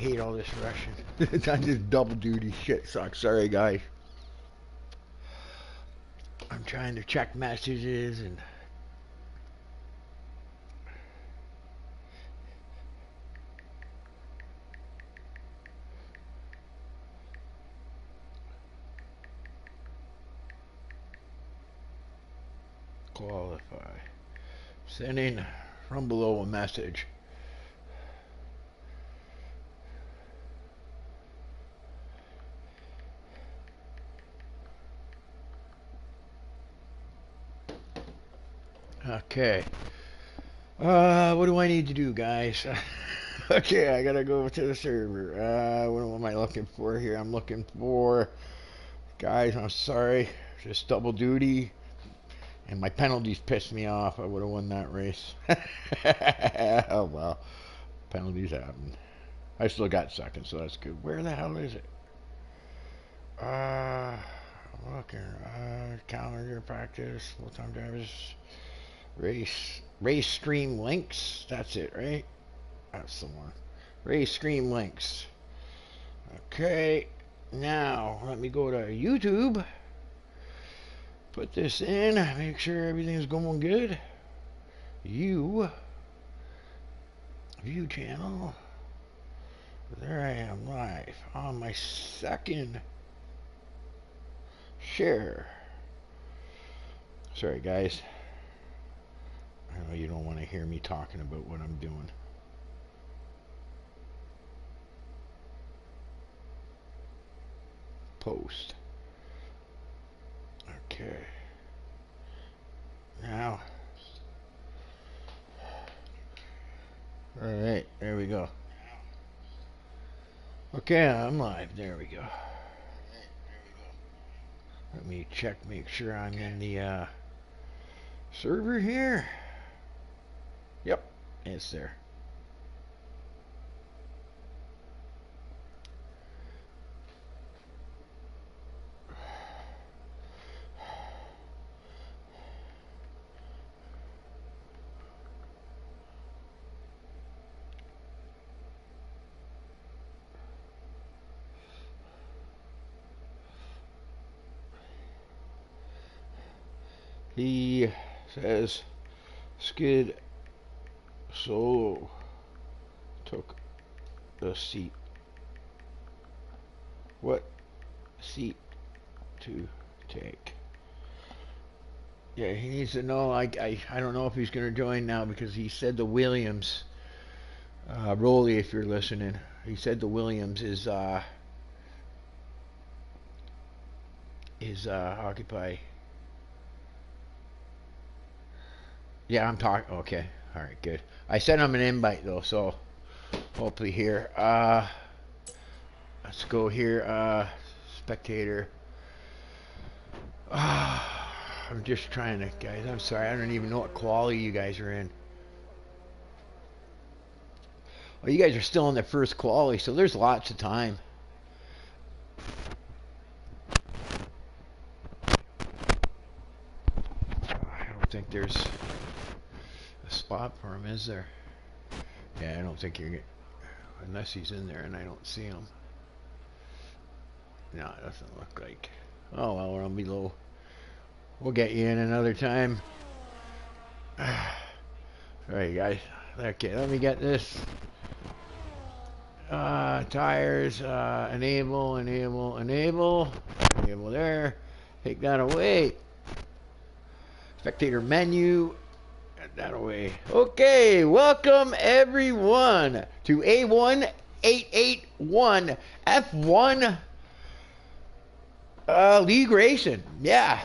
hate all this Russian. I just double duty shit sucks. Sorry, guys. I'm trying to check messages and. Qualify. Sending from below a message. Okay. What do I need to do, guys? Okay, I gotta go to the server. What am I looking for here? I'm looking for, guys, I'm sorry, just double duty, and my penalties pissed me off. I would have won that race. Oh well, penalties happen. I still got second, so that's good. Where the hell is it? Looking, calendar practice, full-time drivers, race stream links. That's it, right? That's the one. Race stream links. Okay, now let me go to YouTube. Put this in. Make sure everything's going good. View channel. There I am live on my second share. Sorry, guys. I know you don't want to hear me talking about what I'm doing. Post. Okay. Now. Alright, there we go. Okay, I'm live. There we go. Let me check, make sure I'm in the server here. Yep, it's there. He says Skid Solo took the seat. What seat to take? Yeah, he needs to know. I don't know if he's going to join now because he said the Williams. Rolly, if you're listening, he said the Williams is occupy. Yeah, I'm talking. Okay, all right, good. I sent him an invite though, so hopefully here. Let's go here. Spectator. I'm just trying to, guys. I'm sorry. I don't even know what quality you guys are in. Well, you guys are still in the first quality, so there's lots of time. I don't think there's a spot for him, is there? Yeah, I don't think you're getting, unless he's in there and I don't see him. No, it doesn't look like. Oh well, we're on below. We'll get you in another time. Alright, guys. Okay, let me get this. Tires, enable there. Take that away. Spectator menu. Get that away. Okay, welcome everyone to A1881 F1 League Racing. Yeah.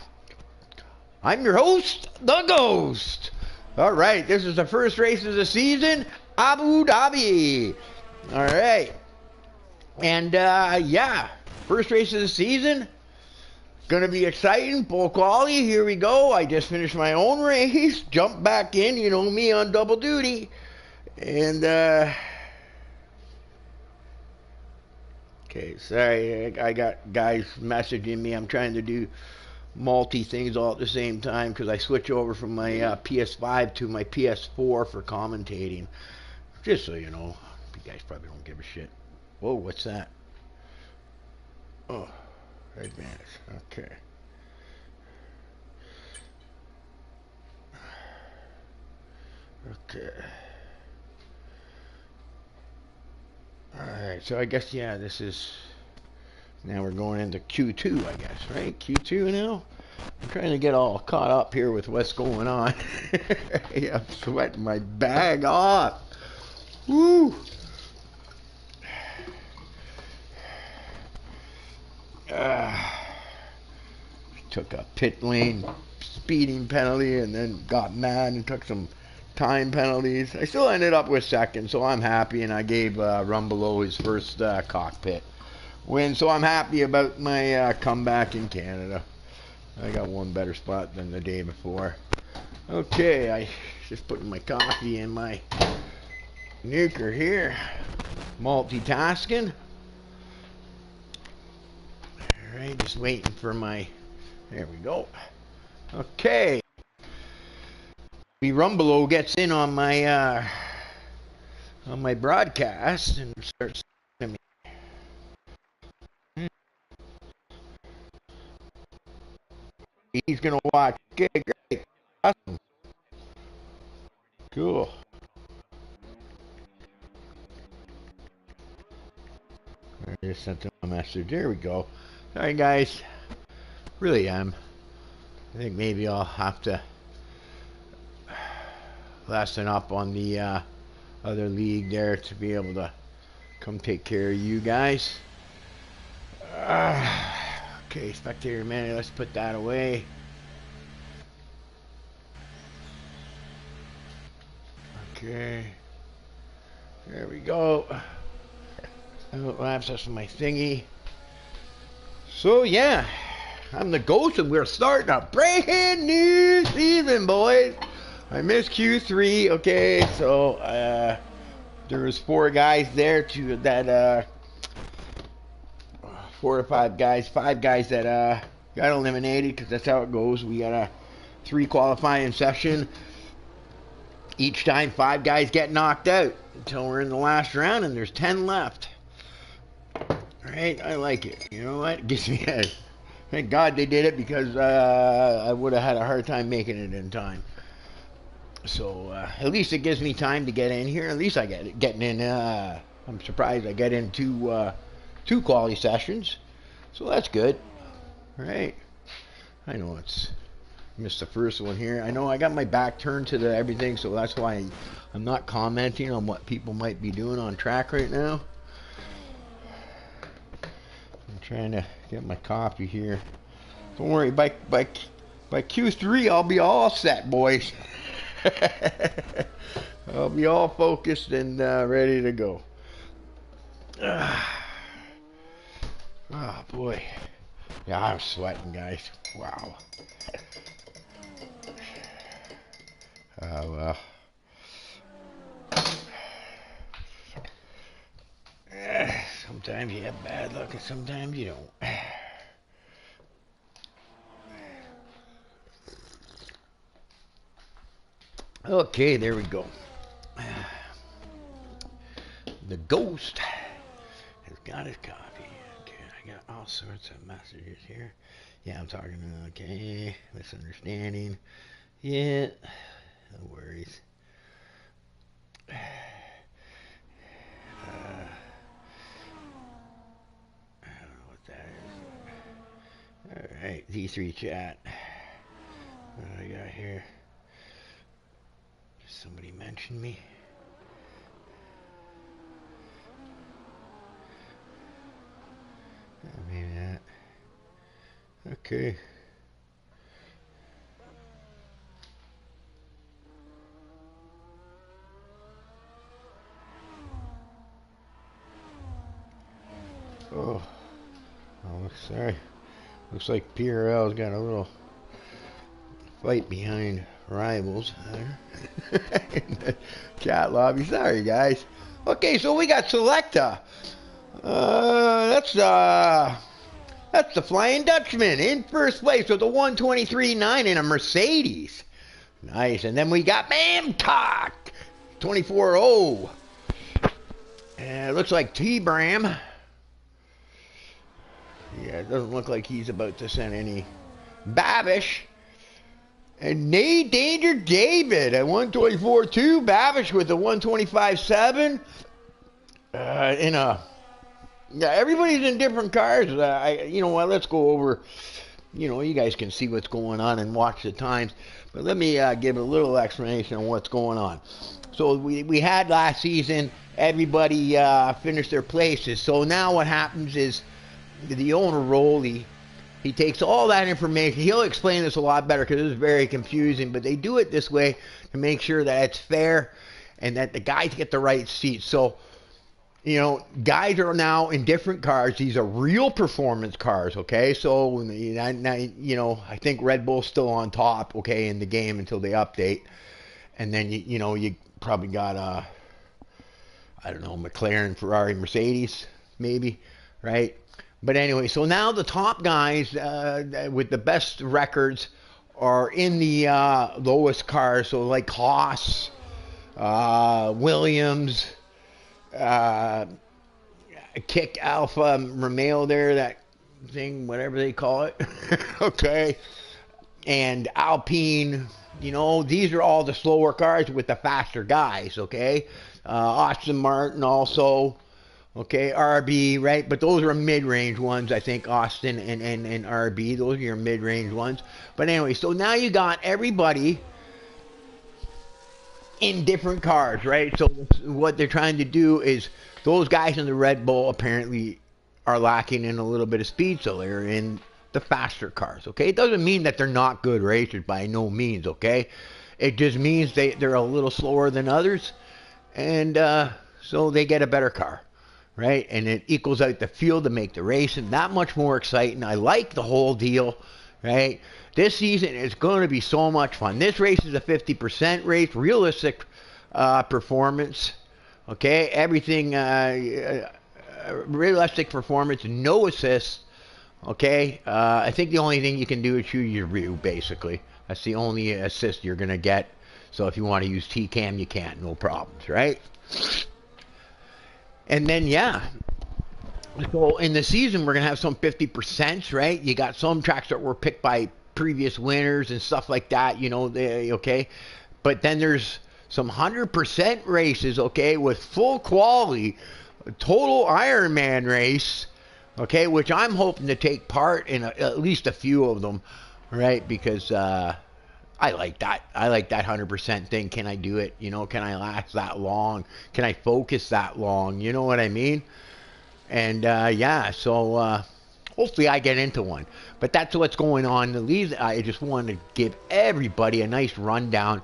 I'm your host, The Ghost. Alright, this is the first race of the season, Abu Dhabi. Alright. And, yeah, first race of the season. Gonna be exciting, full quality. Here we go. I just finished my own race. Jumped back in, you know me, on double duty. And, okay, sorry, I got guys messaging me. I'm trying to do multi things all at the same time because I switch over from my PS5 to my PS4 for commentating. Just so you know, you guys probably don't give a shit. Whoa, what's that? Oh, advance. Okay. Okay. Alright, so I guess, yeah, this is... Now we're going into Q2, I guess, right? Q2 now? I'm trying to get all caught up here with what's going on. Yeah, I'm sweating my bag off. Woo! Took a pit lane speeding penalty and then got mad and took some time penalties. I still ended up with second, so I'm happy, and I gave Rumbelow his first cockpit win, so I'm happy about my comeback in Canada. I got one better spot than the day before. Okay, I just putting my coffee in my nuker here. Multitasking. Alright, just waiting for my... There we go. Okay. Rumbelow gets in on my broadcast and starts to me. He's gonna watch. Okay, great. Awesome. Cool. I just sent him a message. There we go. Sorry guys. Really am. I think maybe I'll have to lessen up on the other league there to be able to come take care of you guys. Okay, spectator man, let's put that away. Okay. There we go. Laps us my thingy. So yeah, I'm the Ghost, and we're starting a brand new season, boys. I missed Q3. Okay, so there was 4 guys there to that 4 or 5 guys, 5 guys that got eliminated, because that's how it goes. We got a 3 qualifying session. Each time 5 guys get knocked out until we're in the last round, and there's 10 left. Alright, I like it. You know what? It gives me a... Thank God they did it, because I would have had a hard time making it in time. So, at least it gives me time to get in here. At least I getting in. I'm surprised I get in 2 quality sessions. So that's good. Alright. I know it's... Missed the first one here. I know I got my back turned to everything, so that's why I'm not commenting on what people might be doing on track right now. I'm trying to get my coffee here. Don't worry, by Q3 I'll be all set, boys. I'll be all focused and ready to go. Oh boy. Yeah, I'm sweating, guys. Wow. Well. Sometimes you have bad luck and sometimes you don't. Okay, there we go. The Ghost has got his coffee. Okay, I got all sorts of messages here. Yeah, I'm talking, okay, misunderstanding. Yeah, no worries. I don't know what that is. Alright, Z3 chat. What do I got here? Somebody mentioned me. Maybe that. Okay. Oh, sorry. Looks like PRL's got a little fight behind rivals there in the chat lobby. Sorry, guys. Okay, so we got Selecta. That's the Flying Dutchman in first place with a 123.9 in a Mercedes. Nice. And then we got Bamcock 24.0. It looks like T-Bram. Yeah, it doesn't look like he's about to send any. Babish. And Nate Danger David at 124.2. Babish with a 125.7. In a. Yeah, everybody's in different cars. You know what? Let's go over. You know, you guys can see what's going on and watch the times. But let me give a little explanation on what's going on. So we had last season, everybody finished their places. So now what happens is the owner, Rolly, he takes all that information. He'll explain this a lot better because it's very confusing. But they do it this way to make sure that it's fair and that the guys get the right seats. So, you know, guys are now in different cars. These are real performance cars, okay? So, you know, I think Red Bull's still on top, okay, in the game until they update. And then, you know, you probably got, I don't know, McLaren, Ferrari, Mercedes, maybe, right? But anyway, so now the top guys with the best records are in the lowest cars. So like Haas, Williams, Kick Alpha Romeo there, that thing, whatever they call it. Okay. And Alpine, you know, these are all the slower cars with the faster guys, okay? Aston Martin also, okay, RB, right? But those are mid-range ones, I think, Austin and RB. Those are your mid-range ones. But anyway, so now you got everybody in different cars, right? So what they're trying to do is those guys in the Red Bull apparently are lacking in a little bit of speed, so they're in the faster cars, okay? It doesn't mean that they're not good racers by no means, okay? It just means they're a little slower than others, and so they get a better car, right? And it equals out the field to make the racing that much more exciting. I like the whole deal, right? This season is going to be so much fun. This race is a 50% race, realistic performance, okay? Everything, realistic performance, no assists, okay? I think the only thing you can do is choose your view, basically. That's the only assist you're going to get. So if you want to use T-Cam, you can, no problems, right? And then, yeah. So in the season, we're going to have some 50%, right? You got some tracks that were picked by previous winners and stuff like that, you know, okay? But then there's some 100% races, okay, with full quality, total Ironman race, okay, which I'm hoping to take part in at least a few of them, right? Because I like that. I like that 100% thing. Can I do it? You know, can I last that long? Can I focus that long? You know what I mean? And yeah, so hopefully I get into one. But that's what's going on. I just wanted to give everybody a nice rundown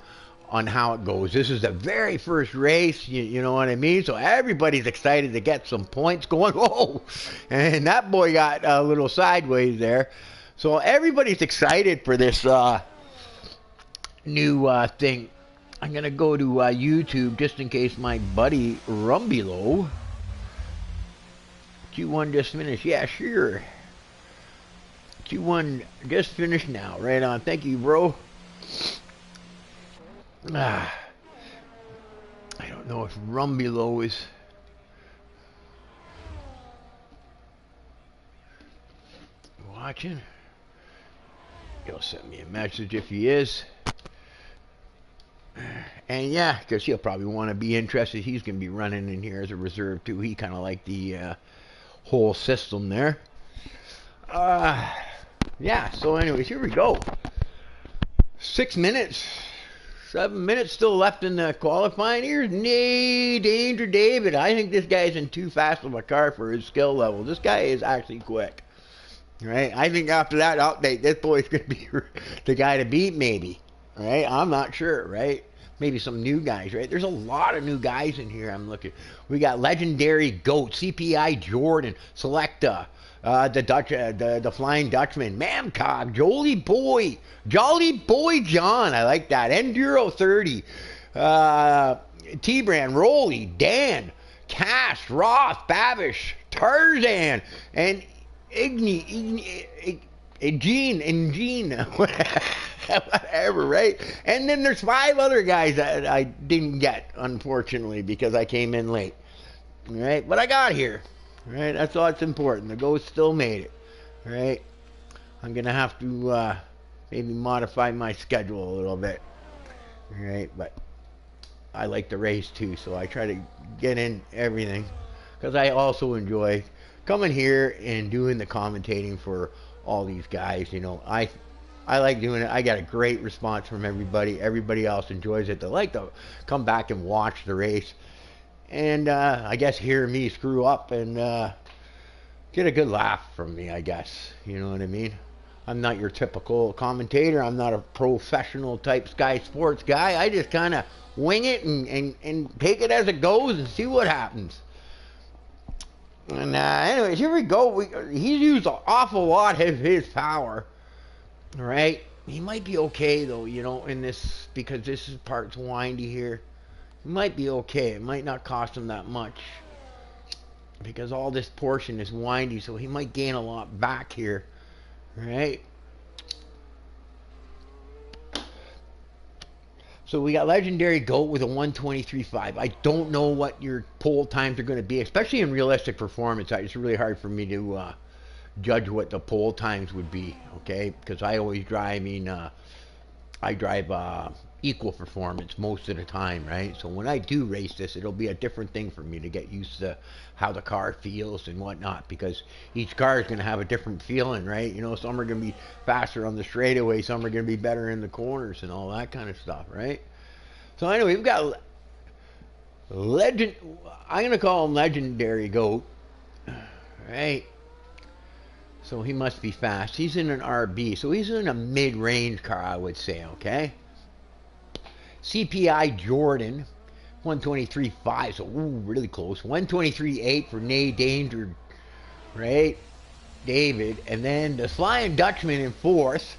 on how it goes. This is the very first race, you know what I mean? So everybody's excited to get some points going. Whoa! And that boy got a little sideways there. So everybody's excited for this new thing. I'm going to go to YouTube just in case my buddy Rumbelow. Q1 just finished. Yeah, sure. Q1 just finished now. Right on. Thank you, bro. I don't know if Rumbelow is watching. He'll send me a message if he is. And yeah, because he'll probably want to be interested. He's going to be running in here as a reserve too. He kind of like the whole system there. Yeah, so anyways, here we go. 6 minutes. 7 minutes still left in the qualifying. Here's Danger David. I think this guy's in too fast of a car for his skill level. This guy is actually quick. Right? I think after that update, this boy's going to be the guy to beat, maybe. Right? I'm not sure, right? Maybe some new guys, right? There's a lot of new guys in here. I'm looking. We got Legendary Goat, CPI Jordan, Selecta, the Dutch, the Flying Dutchman, Mamcog, Jolly Boy John. I like that. Enduro 30, T-Brand, Rolly, Dan, Cash, Roth, Babish, Tarzan, and Gene, whatever, right? And then there's 5 other guys that I didn't get, unfortunately, because I came in late. All right, but I got here. All right, that's all that's important. The Ghost still made it. All right, I'm gonna have to maybe modify my schedule a little bit. All right, but I like the race too, so I try to get in everything because I also enjoy coming here and doing the commentating for all these guys. You know, I like doing it. I got a great response from everybody. Everybody else enjoys it. They like to come back and watch the race. And I guess hear me screw up and get a good laugh from me, I guess. You know what I mean? I'm not your typical commentator. I'm not a professional type Sky Sports guy. I just kind of wing it and take it as it goes and see what happens. And anyways, here we go. He's used an awful lot of his power. All right? He might be okay, though, you know, in this, because this is part's windy here. He might be okay. It might not cost him that much because all this portion is windy, so he might gain a lot back here. All right? So we got Legendary Goat with a 123.5. I don't know what your pole times are going to be, especially in realistic performance. It's really hard for me to judge what the pole times would be, okay? Because I always drive, I drive equal performance most of the time, right? So when I do race this, it'll be a different thing for me to get used to how the car feels and whatnot, because each car is going to have a different feeling, right? You know, some are going to be faster on the straightaway, some are going to be better in the corners and all that kind of stuff, right? So anyway, we've got I'm going to call him Legendary Goat, right? So he must be fast. He's in an RB, so he's in a mid-range car, I would say, okay? CPI Jordan, 123.5, so ooh, really close. 123.8 for Nay Danger, right? David. And then the Flying Dutchman in fourth.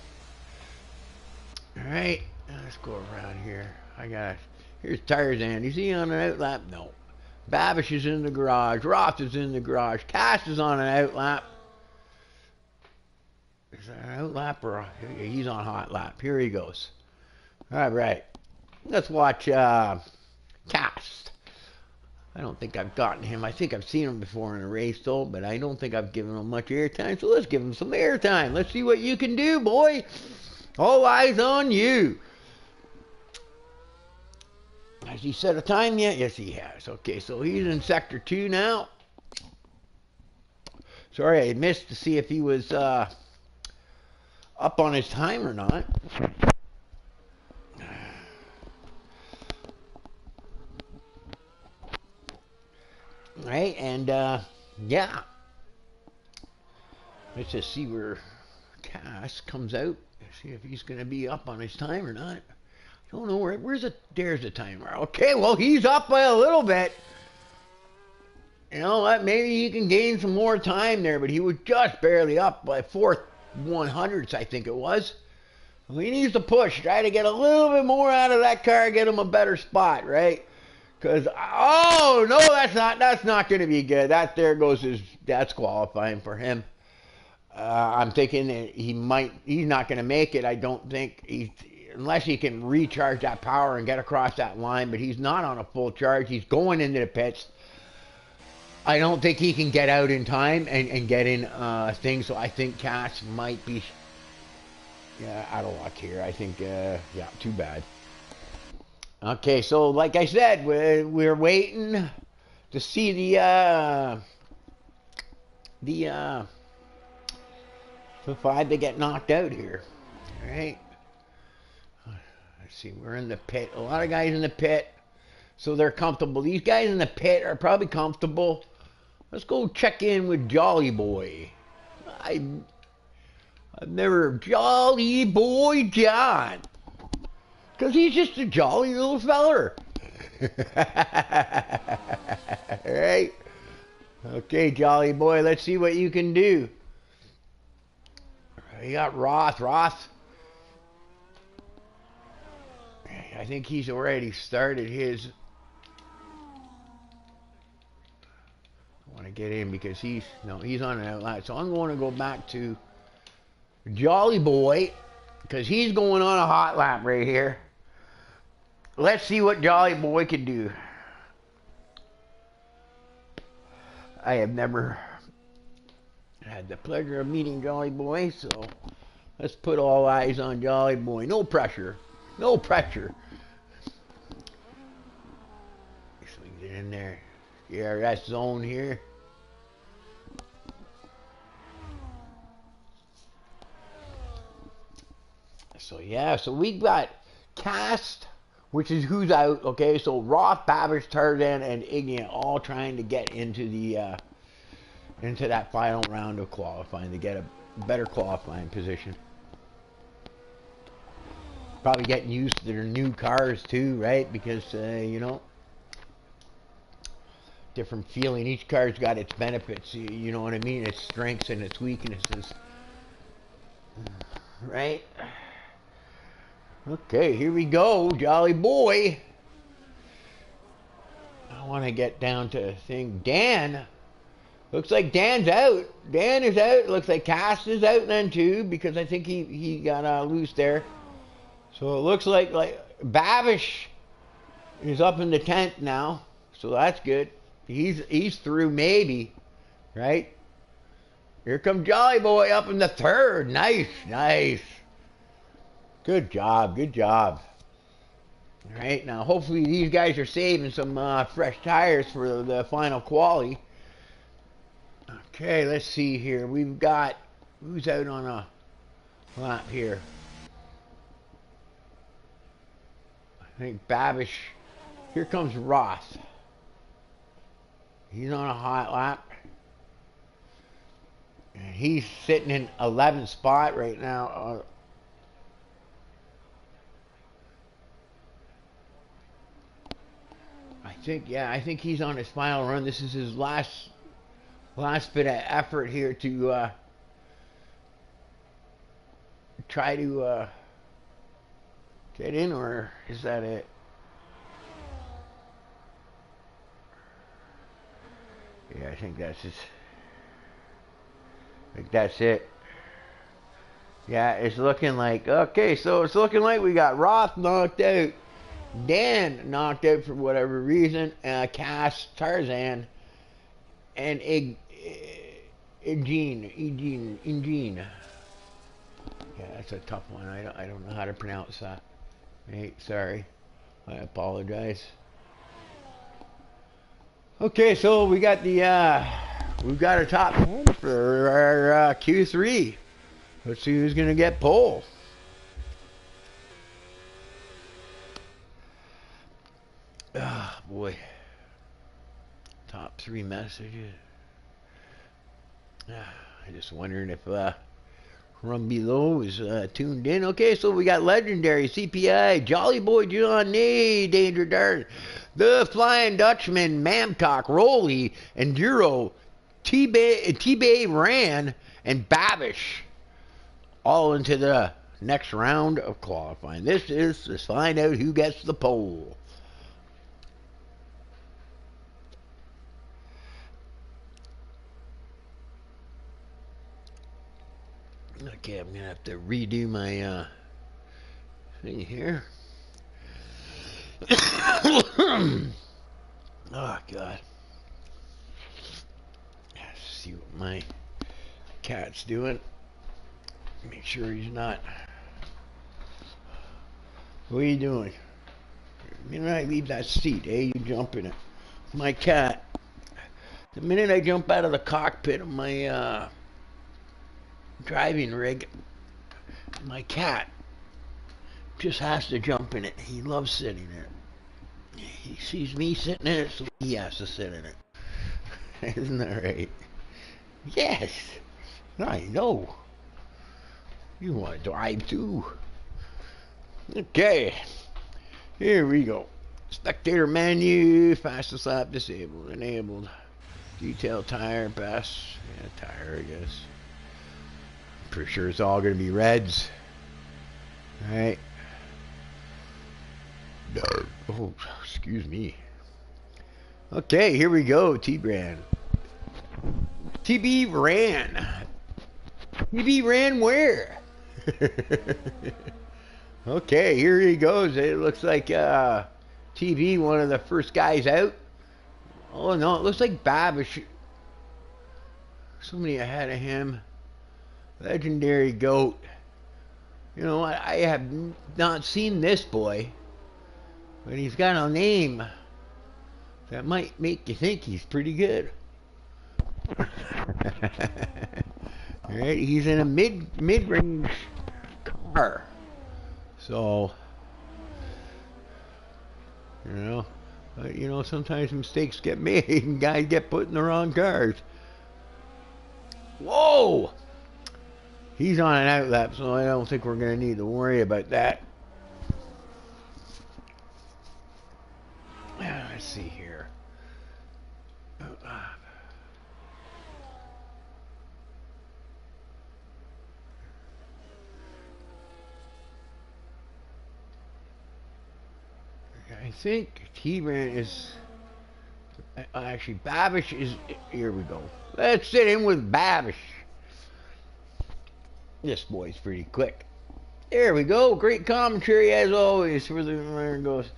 All right, let's go around here. Here's Tarzan. Is he on an outlap? No. Babish is in the garage. Roth is in the garage. Cass is on an outlap. Is that an outlap or he's on hot lap? Here he goes. All right. Let's watch Cast. I don't think I've gotten him. I think I've seen him before in a race, though, but I don't think I've given him much airtime. So let's give him some airtime. Let's see what you can do, boy. All eyes on you. Has he set a time yet? Yes, he has. Okay, so he's in Sector 2 now. Sorry, I missed to see if he was up on his time or not. Right, and yeah, let's just see where Cass comes out. See if he's going to be up on his time or not. I don't know there's the timer. Okay, well, he's up by a little bit. You know what? Maybe he can gain some more time there, but he was just barely up by 4/100ths, I think it was. Well, he needs to push, try to get a little bit more out of that car, get him a better spot, right? Because, oh, no, that's not going to be good. That's qualifying for him. I'm thinking that he's not going to make it. I don't think, unless he can recharge that power and get across that line, but he's not on a full charge. He's going into the pits. I don't think he can get out in time and get in things, so I think Cass might be out of luck here. I think, too bad. Okay, so like I said, we're waiting to see the five that get knocked out here. All right. Let's see, we're in the pit. A lot of guys in the pit, so they're comfortable. These guys in the pit are probably comfortable. Let's go check in with Jolly Boy. I've never Jolly Boy John. Because he's just a jolly little feller. Right? Okay, Jolly Boy, let's see what you can do. You got Roth. I think he's already started his. I want to get in because he's on an outlet. So I'm going to go back to Jolly Boy because he's going on a hot lap right here. Let's see what Jolly Boy can do. I have never had the pleasure of meeting Jolly Boy, so let's put all eyes on Jolly Boy. No pressure. No pressure. Swings it in there. Yeah, that's zone here. So yeah, so we got Cast, which is who's out. Okay, so Roth, Babish, Tarzan, and Ignia all trying to get into the into that final round of qualifying to get a better qualifying position. Probably getting used to their new cars too, right? Because you know, different feeling. Each car's got its benefits. You know what I mean? Its strengths and its weaknesses, right? Okay, here we go, Jolly Boy. I want to get down to thing. Dan. Looks like Dan's out. Dan is out. Looks like Cass is out then too, because I think he got loose there. So it looks like Babish is up in the 10th now. So that's good. He's through maybe, right? Here comes Jolly Boy up in the 3rd. Nice, nice. Good job, good job. All right, now hopefully these guys are saving some fresh tires for the final quali. Okay, let's see here. We've got, who's out on a lap here? I think Babish. Here comes Roth. He's on a hot lap. And he's sitting in 11th spot right now. I think he's on his final run. This is his last bit of effort here to try to get in, or is that it? Yeah, I think that's his. I think that's it. Yeah, it's looking like, okay, so it's looking like we got Roth knocked out, Dan knocked out for whatever reason, Cass, Tarzan, and Eugene. Yeah, that's a tough one. I don't know how to pronounce that. Hey, sorry. I apologize. Okay, so we got we've got a top 10 for our Q3. Let's see who's gonna get pole. Ah, boy. Top 3 messages. I just wondering if from below is tuned in. Okay, so we got Legendary, CPI, Jolly Boy John, Nee, Danger Dart, The Flying Dutchman, Mamcock, Rolly, Enduro, T-Bay Ran, and Babish. All into the next round of qualifying. This is to find out who gets the pole. Okay, I'm gonna have to redo my thing here. Oh God. Let's see what my cat's doing. Make sure he's not. What are you doing? The minute I leave that seat, you jump in it. My cat. The minute I jump out of the cockpit of my driving rig, my cat just has to jump in it. He loves sitting in it. He sees me sitting in it, so he has to sit in it. Isn't that right? Yes. I know. You want to drive too. Okay. Here we go. Spectator menu. Fastest lap disabled. Enabled. Detail tire. Best. Yeah, tire, I guess. Pretty sure it's all going to be reds. Alright. Oh, excuse me. Okay, here we go. T-Brand. TB ran. TB ran where? Okay, here he goes. It looks like TV, one of the first guys out. Oh no, it looks like Babish somebody ahead of him. Legendary goat. You know what? I have not seen this boy, but he's got a name that might make you think he's pretty good. Alright, he's in a mid-range car. So, sometimes mistakes get made and guys get put in the wrong cars. Whoa! He's on an outlap, so I don't think we're going to need to worry about that. Let's see here. I think T-Man is... Actually, Babish is... Here we go. Let's sit in with Babish. This boy's pretty quick. There we go. Great commentary as always for the... There goes.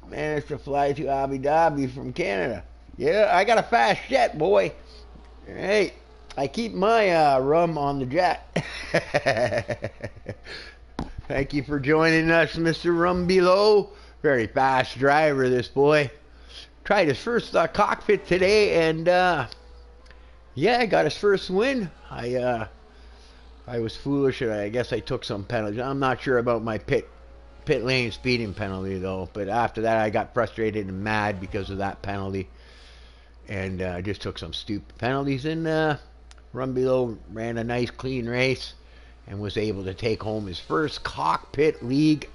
Managed to fly to Abu Dhabi from Canada. Yeah, I got a fast jet, boy. Hey, I keep my rum on the jet. Thank you for joining us, Mr. Rum Below. Very fast driver, this boy. Tried his first cockpit today, and yeah, I got his first win. I was foolish, and I guess I took some penalties. I'm not sure about my pit lane speeding penalty, though. But after that, I got frustrated and mad because of that penalty, and I just took some stupid penalties. And Rum Below ran a nice, clean race and was able to take home his first cockpit league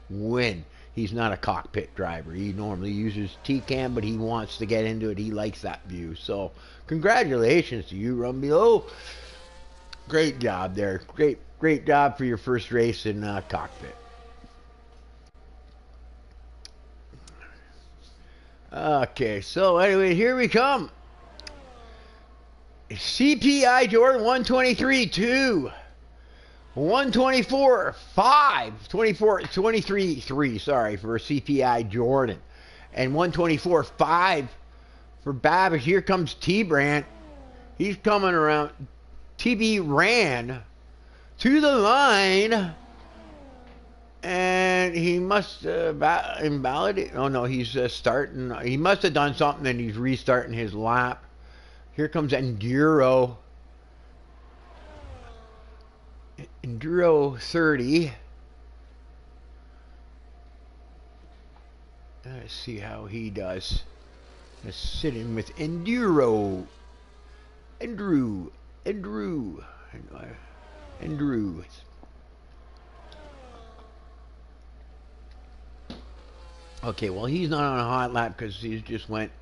win. He's not a cockpit driver. He normally uses T-Cam, but he wants to get into it. He likes that view. So, congratulations to you, Rum Below. Great job there. Great job for your first race in cockpit. Okay, so anyway, here we come. CPI Jordan 123-2. 124.5, 23.3, sorry, for CPI Jordan. And 124.5 for Babish. Here comes T-Brand. He's coming around. TB ran to the line. And he must invalidate. Oh, no, he's starting. He must have done something and he's restarting his lap. Here comes Enduro. Enduro 30. Let's see how he does. Let's sit in with Enduro. Andrew. Okay, well, he's not on a hot lap because he just went.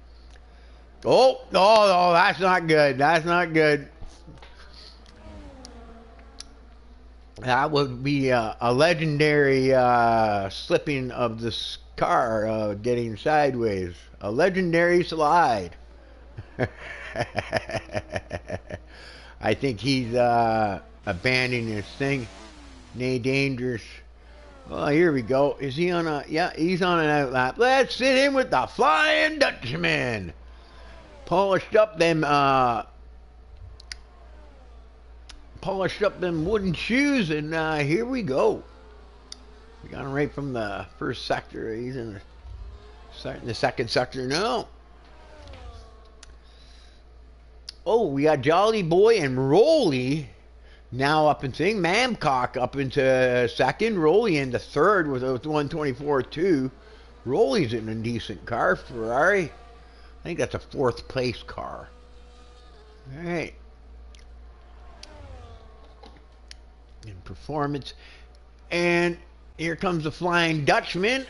Oh, that's not good. That's not good. That would be a legendary slipping of this car, getting sideways. A legendary slide. I think he's abandoning this thing. Nay, dangerous. Oh, here we go. Is he on a... Yeah, he's on an outlap. Let's sit in with the Flying Dutchman. Polished up them wooden shoes, and here we go. We got him right from the first sector. He's in the second sector now. Oh, we got Jolly Boy and Rolly now up in thing. Mamcock up into second. Rolly into third with a 124.2. Rolly's in a decent car. Ferrari. I think that's a fourth place car. All right. In performance. And here comes the Flying Dutchman.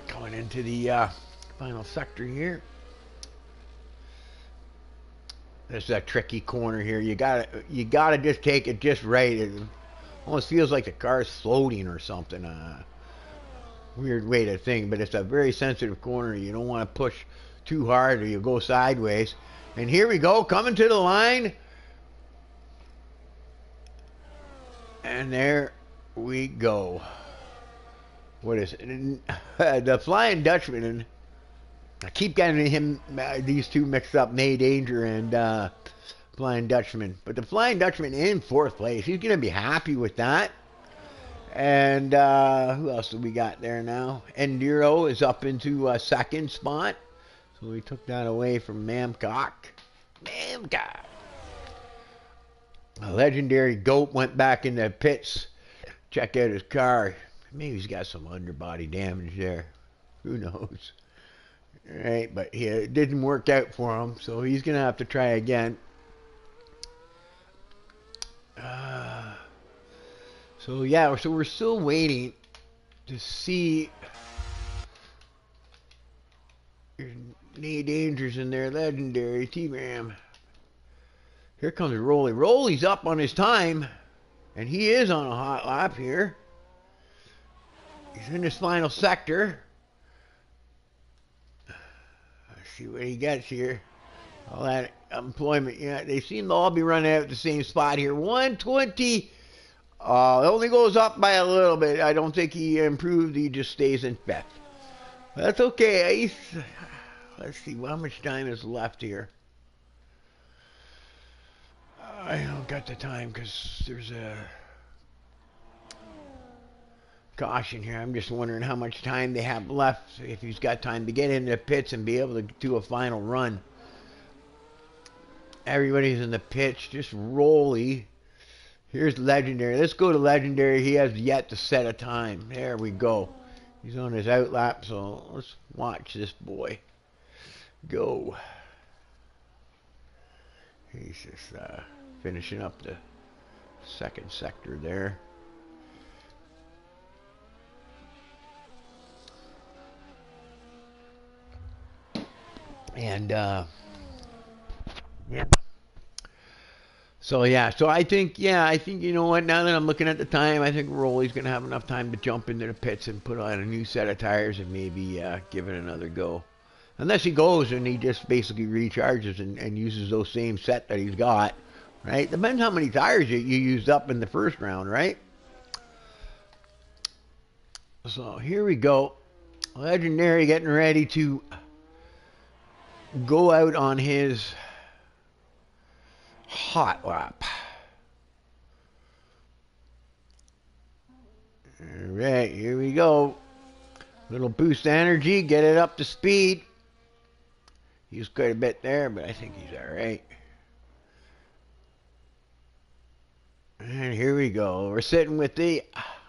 Going into the final sector here. This is a tricky corner here. You gotta just take it just right. It almost feels like the car's floating or something. Weird way to think, but it's a very sensitive corner. You don't want to push too hard or you'll go sideways. And here we go, coming to the line. And there we go. what is it? The Flying Dutchman, and I keep getting him, these two mixed up, May Danger and Flying Dutchman. But the Flying Dutchman in 4th place, he's going to be happy with that. And who else do we got there now? Enduro is up into 2nd spot. So we took that away from Mamcock. Mamcock. A legendary Goat went back in the pits. Check out his car. Maybe he's got some underbody damage there. Who knows? All right, but it didn't work out for him, so he's going to have to try again. So yeah, so we're still waiting to see Nate Dangers in there, legendary T-Ram. Here comes Rolly. Rolly's up on his time, and he is on a hot lap here. He's in his final sector. Let's see what he gets here. All that employment, yeah, they seem to all be running out at the same spot here. 120. It only goes up by a little bit. I don't think he improved. He just stays in 5th. That's okay. Let's see how much time is left here. I don't got the time because there's a caution here. I'm just wondering how much time they have left, if he's got time to get into the pits and be able to do a final run. Everybody's in the pits, just Rolly. Here's Legendary. Let's go to Legendary. He has yet to set a time. There we go. He's on his outlap, so let's watch this boy go. He's just finishing up the 2nd sector there. And yeah. So I think you know what, now that I'm looking at the time, I think Rolly's going to have enough time to jump into the pits and put on a new set of tires and maybe give it another go. Unless he goes and he just basically recharges and uses those same set that he's got, right? Depends how many tires you used up in the 1st round, right? So here we go. Legendary getting ready to go out on his hot lap. All right, here we go. Little boost of energy, get it up to speed. Used quite a bit there, but I think he's all right. And here we go. We're sitting with the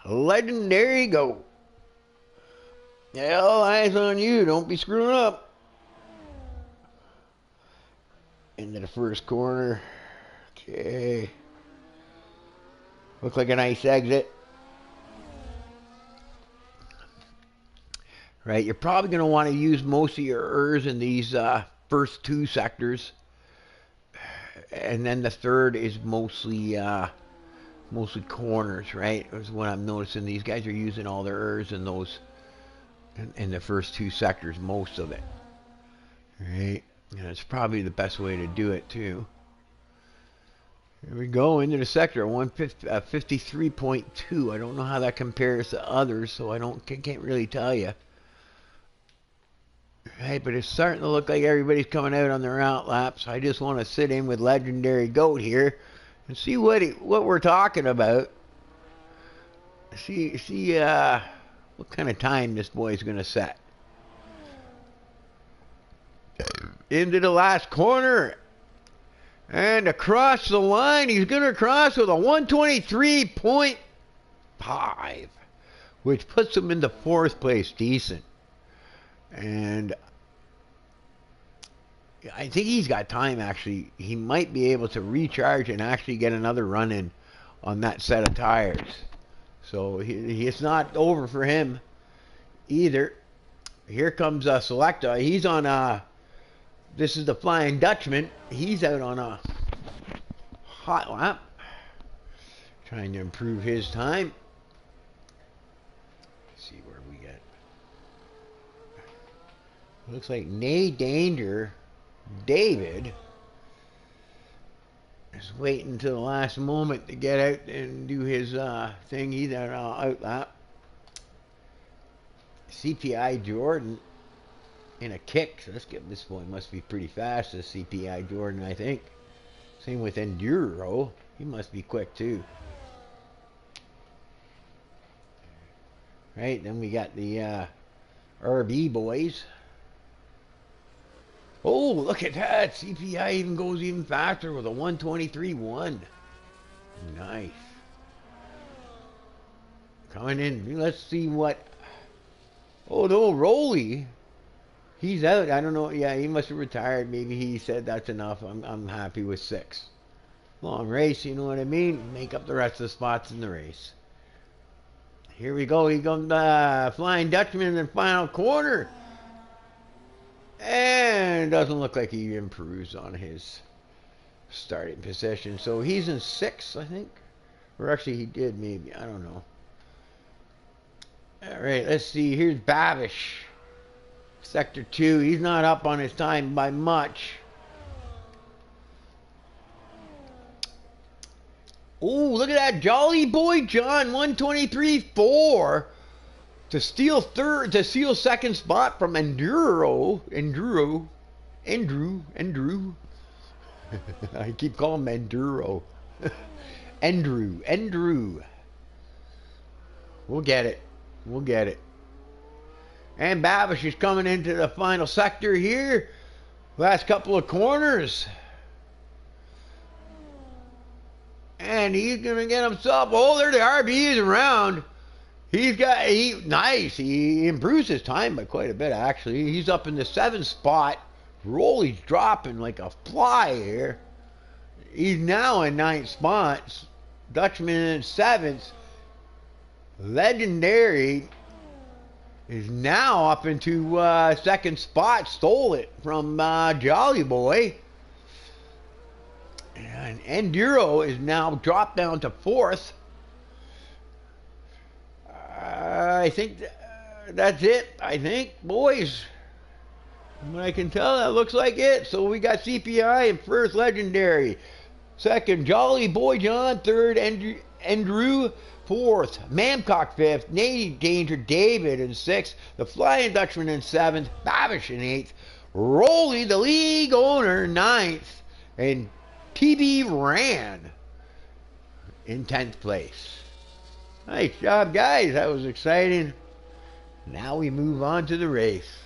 legendary Goat. Yeah, all eyes on you. Don't be screwing up. Into the 1st corner. Okay. Looks like a nice exit. Right, you're probably going to want to use most of your ERS in these first 2 sectors. And then the 3rd is mostly corners, right? That's what I'm noticing. These guys are using all their ERS in those, in the first 2 sectors, most of it. Right? And it's probably the best way to do it, too. Here we go into the sector, 53.2. I don't know how that compares to others, so I can't really tell you. Right, but it's starting to look like everybody's coming out on their out laps. I just want to sit in with legendary Goat here and see what we're talking about. See what kind of time this boy's going to set. Into the last corner. And across the line, he's going to cross with a 123.5, which puts him into 4th place, decent. And I think he's got time, actually. He might be able to recharge and actually get another run in on that set of tires. So it's not over for him either. Here comes Selecta. He's on this is the Flying Dutchman. He's out on a hot lap, trying to improve his time. Let's see where we get. Looks like Nay Danger David is waiting until the last moment to get out and do his thing. He's on out lap. CPI Jordan in a kick. So this boy must be pretty fast, this CPI Jordan, I think. Same with Enduro. He must be quick too. Right, then we got the RB boys. Oh, look at that. CPI even goes even faster with a 123.1. Nice. Coming in. Let's see what... Oh, no, Rolly. He's out. I don't know. Yeah, he must have retired. Maybe he said that's enough. I'm happy with 6. Long race, you know what I mean? Make up the rest of the spots in the race. Here we go. He comes Flying Dutchman in the final corner. And it doesn't look like he improves on his starting position. So he's in 6, I think. Or actually he did maybe. I don't know. All right, let's see. Here's Babish. Sector 2. He's not up on his time by much. Oh, look at that. Jolly Boy John, 123.4. To steal second spot from Andrew. I keep calling him Enduro. Andrew. We'll get it. And Babish is coming into the final sector here. Last couple of corners. And he's going to get himself... Oh, there the RBs around. Nice. He improves his time by quite a bit, actually. He's up in the 7th spot. Rolly's dropping like a fly here. He's now in 9th spot. Dutchman in 7th. Legendary is now up into 2nd spot. Stole it from Jolly Boy. And Enduro is now dropped down to 4th. I think that's it. I think, boys. From what I can tell, that looks like it. So we got CPI in 1st, Legendary. 2nd, Jolly Boy John. 3rd, Andrew. 4th, Mamcock 5th. Nady Danger David in 6th. The Flying Dutchman in 7th. Babish in 8th. Rolly, the league owner, 9th. And TB Ran in 10th place. Nice job, guys. That was exciting. Now we move on to the race.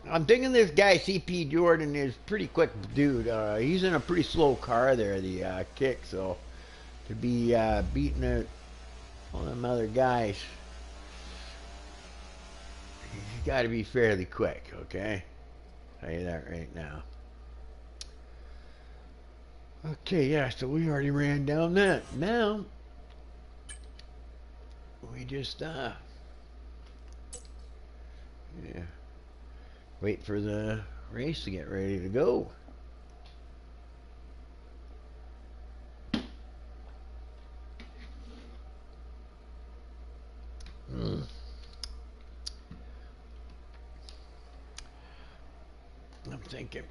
I'm thinking this guy, CP Jordan, is pretty quick dude. He's in a pretty slow car there, the kick, so to be beating out all them other guys, he's got to be fairly quick, okay? I'll tell you that right now. Okay, yeah, so we already ran down that. Now, we just, wait for the race to get ready to go. I'm thinking,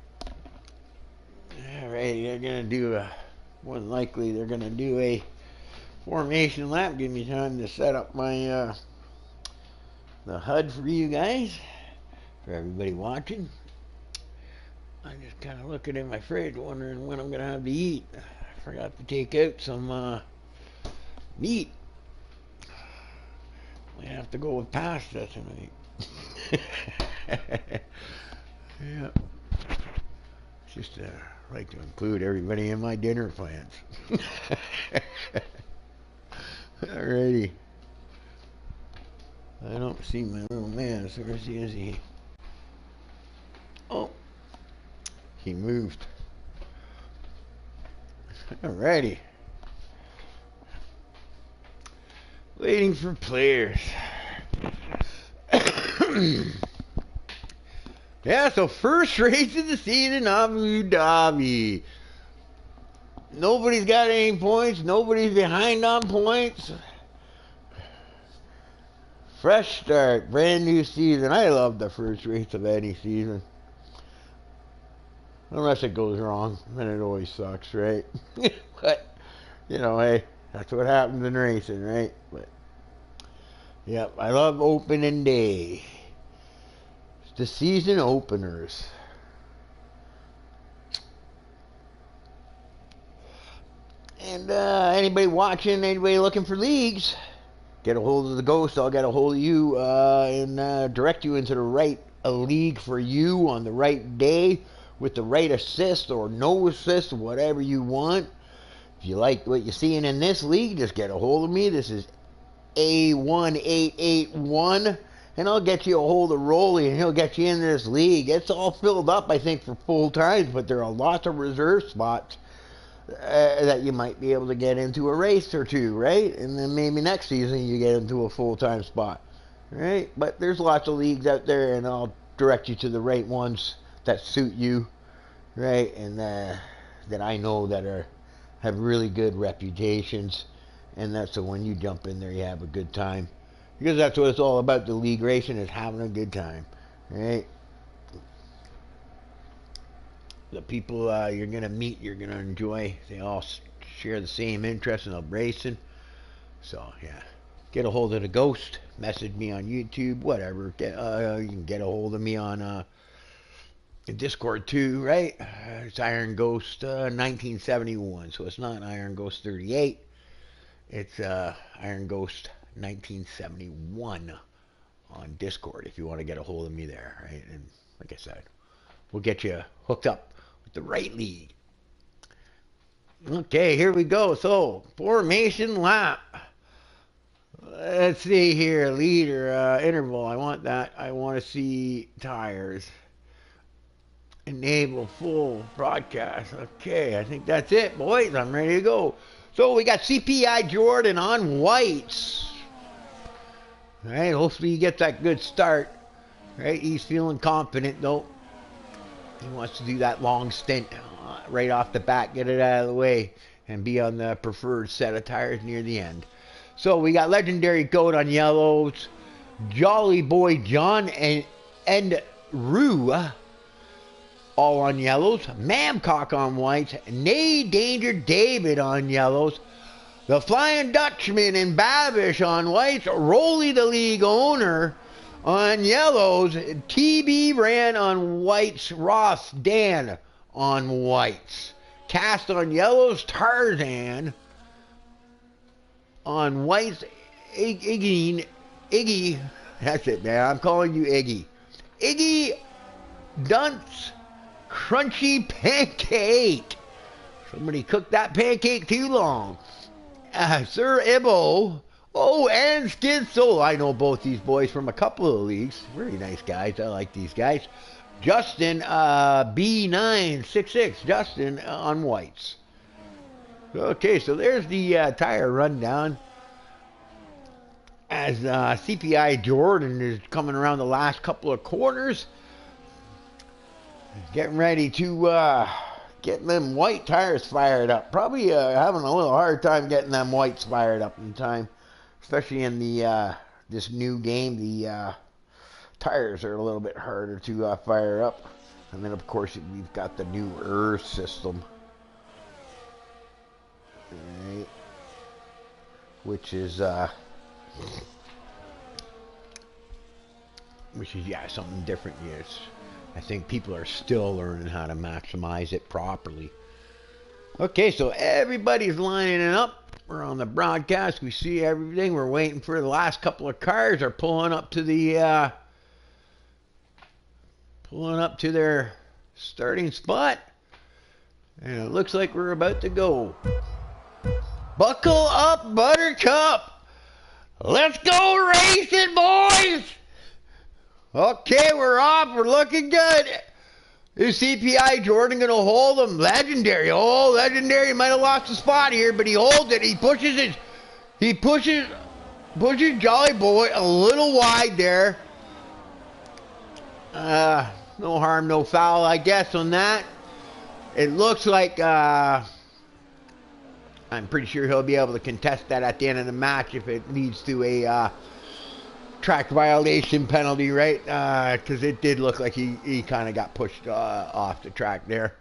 all right, they're going to do more than likely they're going to do a formation lap. Give me time to set up my the HUD for you guys, for everybody watching. I'm just kind of looking in my fridge wondering when I'm going to have to eat. I forgot to take out some meat. I have to go with pasta tonight. Yeah. Just like to include everybody in my dinner plans. Alrighty. I don't see my little man, so where is he? Oh, he moved. Alrighty. Waiting for players. Yeah, so first race of the season, Abu Dhabi. Nobody's got any points. Nobody's behind on points. Fresh start, brand new season. I love the first race of any season. Unless it goes wrong, then it always sucks, right? But, you know, hey, that's what happens in racing, right? But Yep, I love opening day. It's the season openers. And anybody watching, anybody looking for leagues, get a hold of the Ghost. I'll get a hold of you and direct you into the right league for you on the right day with the right assist or no assist, whatever you want. If you like what you're seeing in this league, just get a hold of me. This is A1881, and I'll get you a hold of Rolly, and he'll get you into this league. It's all filled up, I think, for full times, but there are lots of reserve spots that you might be able to get into a race or two, right? And then maybe next season you get into a full-time spot, right? But there's lots of leagues out there, and I'll direct you to the right ones that suit you, right? And that I know that have really good reputations, and that's so when you jump in there, you have a good time, because that's what it's all about. The league racing is having a good time, right? The people you're going to meet, you're going to enjoy. They all share the same interest in racing. So, yeah. Get a hold of the Ghost. Message me on YouTube, whatever. You can get a hold of me on Discord too, right? It's Iron Ghost 1971. So it's not Iron Ghost 38. It's Iron Ghost 1971 on Discord if you want to get a hold of me there, right? And like I said, we'll get you hooked up the right league. Okay, here we go. So, formation lap. Let's see here. Leader, interval. I want that. I want to see tires. Enable full broadcast. Okay, I think that's it, boys. I'm ready to go. So, we got CPI Jordan on whites. All right, hopefully he gets that good start. Right, he's feeling confident, though. He wants to do that long stint right off the bat, get it out of the way, and be on the preferred set of tires near the end. So we got Legendary Goat on yellows, Jolly Boy John and Rue all on yellows, Mamcock on whites, Nay Danger David on yellows, the Flying Dutchman and Babish on whites, Rolly the league owner on yellows, TB ran on whites, Ross Dan on whites. Cast on yellows, Tarzan on whites, Iggy, that's it, man, I'm calling you Iggy. Iggy Dunce Crunchy Pancake. Somebody cooked that pancake too long. Sir Ibbo. Oh, and Skid Soul. I know both these boys from a couple of leagues. Very nice guys. I like these guys. Justin, B966. Justin on whites. Okay, so there's the tire rundown. As CPI Jordan is coming around the last couple of corners. Getting ready to get them white tires fired up. Probably having a little hard time getting them whites fired up in time. Especially in the this new game, the tires are a little bit harder to fire up. And then, of course, we've got the new Earth system. Right. Which is, yeah, something different. Yes. I think people are still learning how to maximize it properly. Okay, so everybody's lining it up. We're on the broadcast. We see everything. We're waiting for the last couple of cars are pulling up to the their starting spot. And it looks like we're about to go. Buckle up, Buttercup. Let's go racing, boys. Okay, we're off. We're looking good. Is CPI Jordan going to hold him? Legendary. Oh, Legendary might have lost a spot here, but he holds it. He pushes it. He pushes Jolly Boy a little wide there. No harm, no foul, I guess, on that. It looks like I'm pretty sure he'll be able to contest that at the end of the match if it leads to a track violation penalty, right? Because it did look like he kind of got pushed off the track there.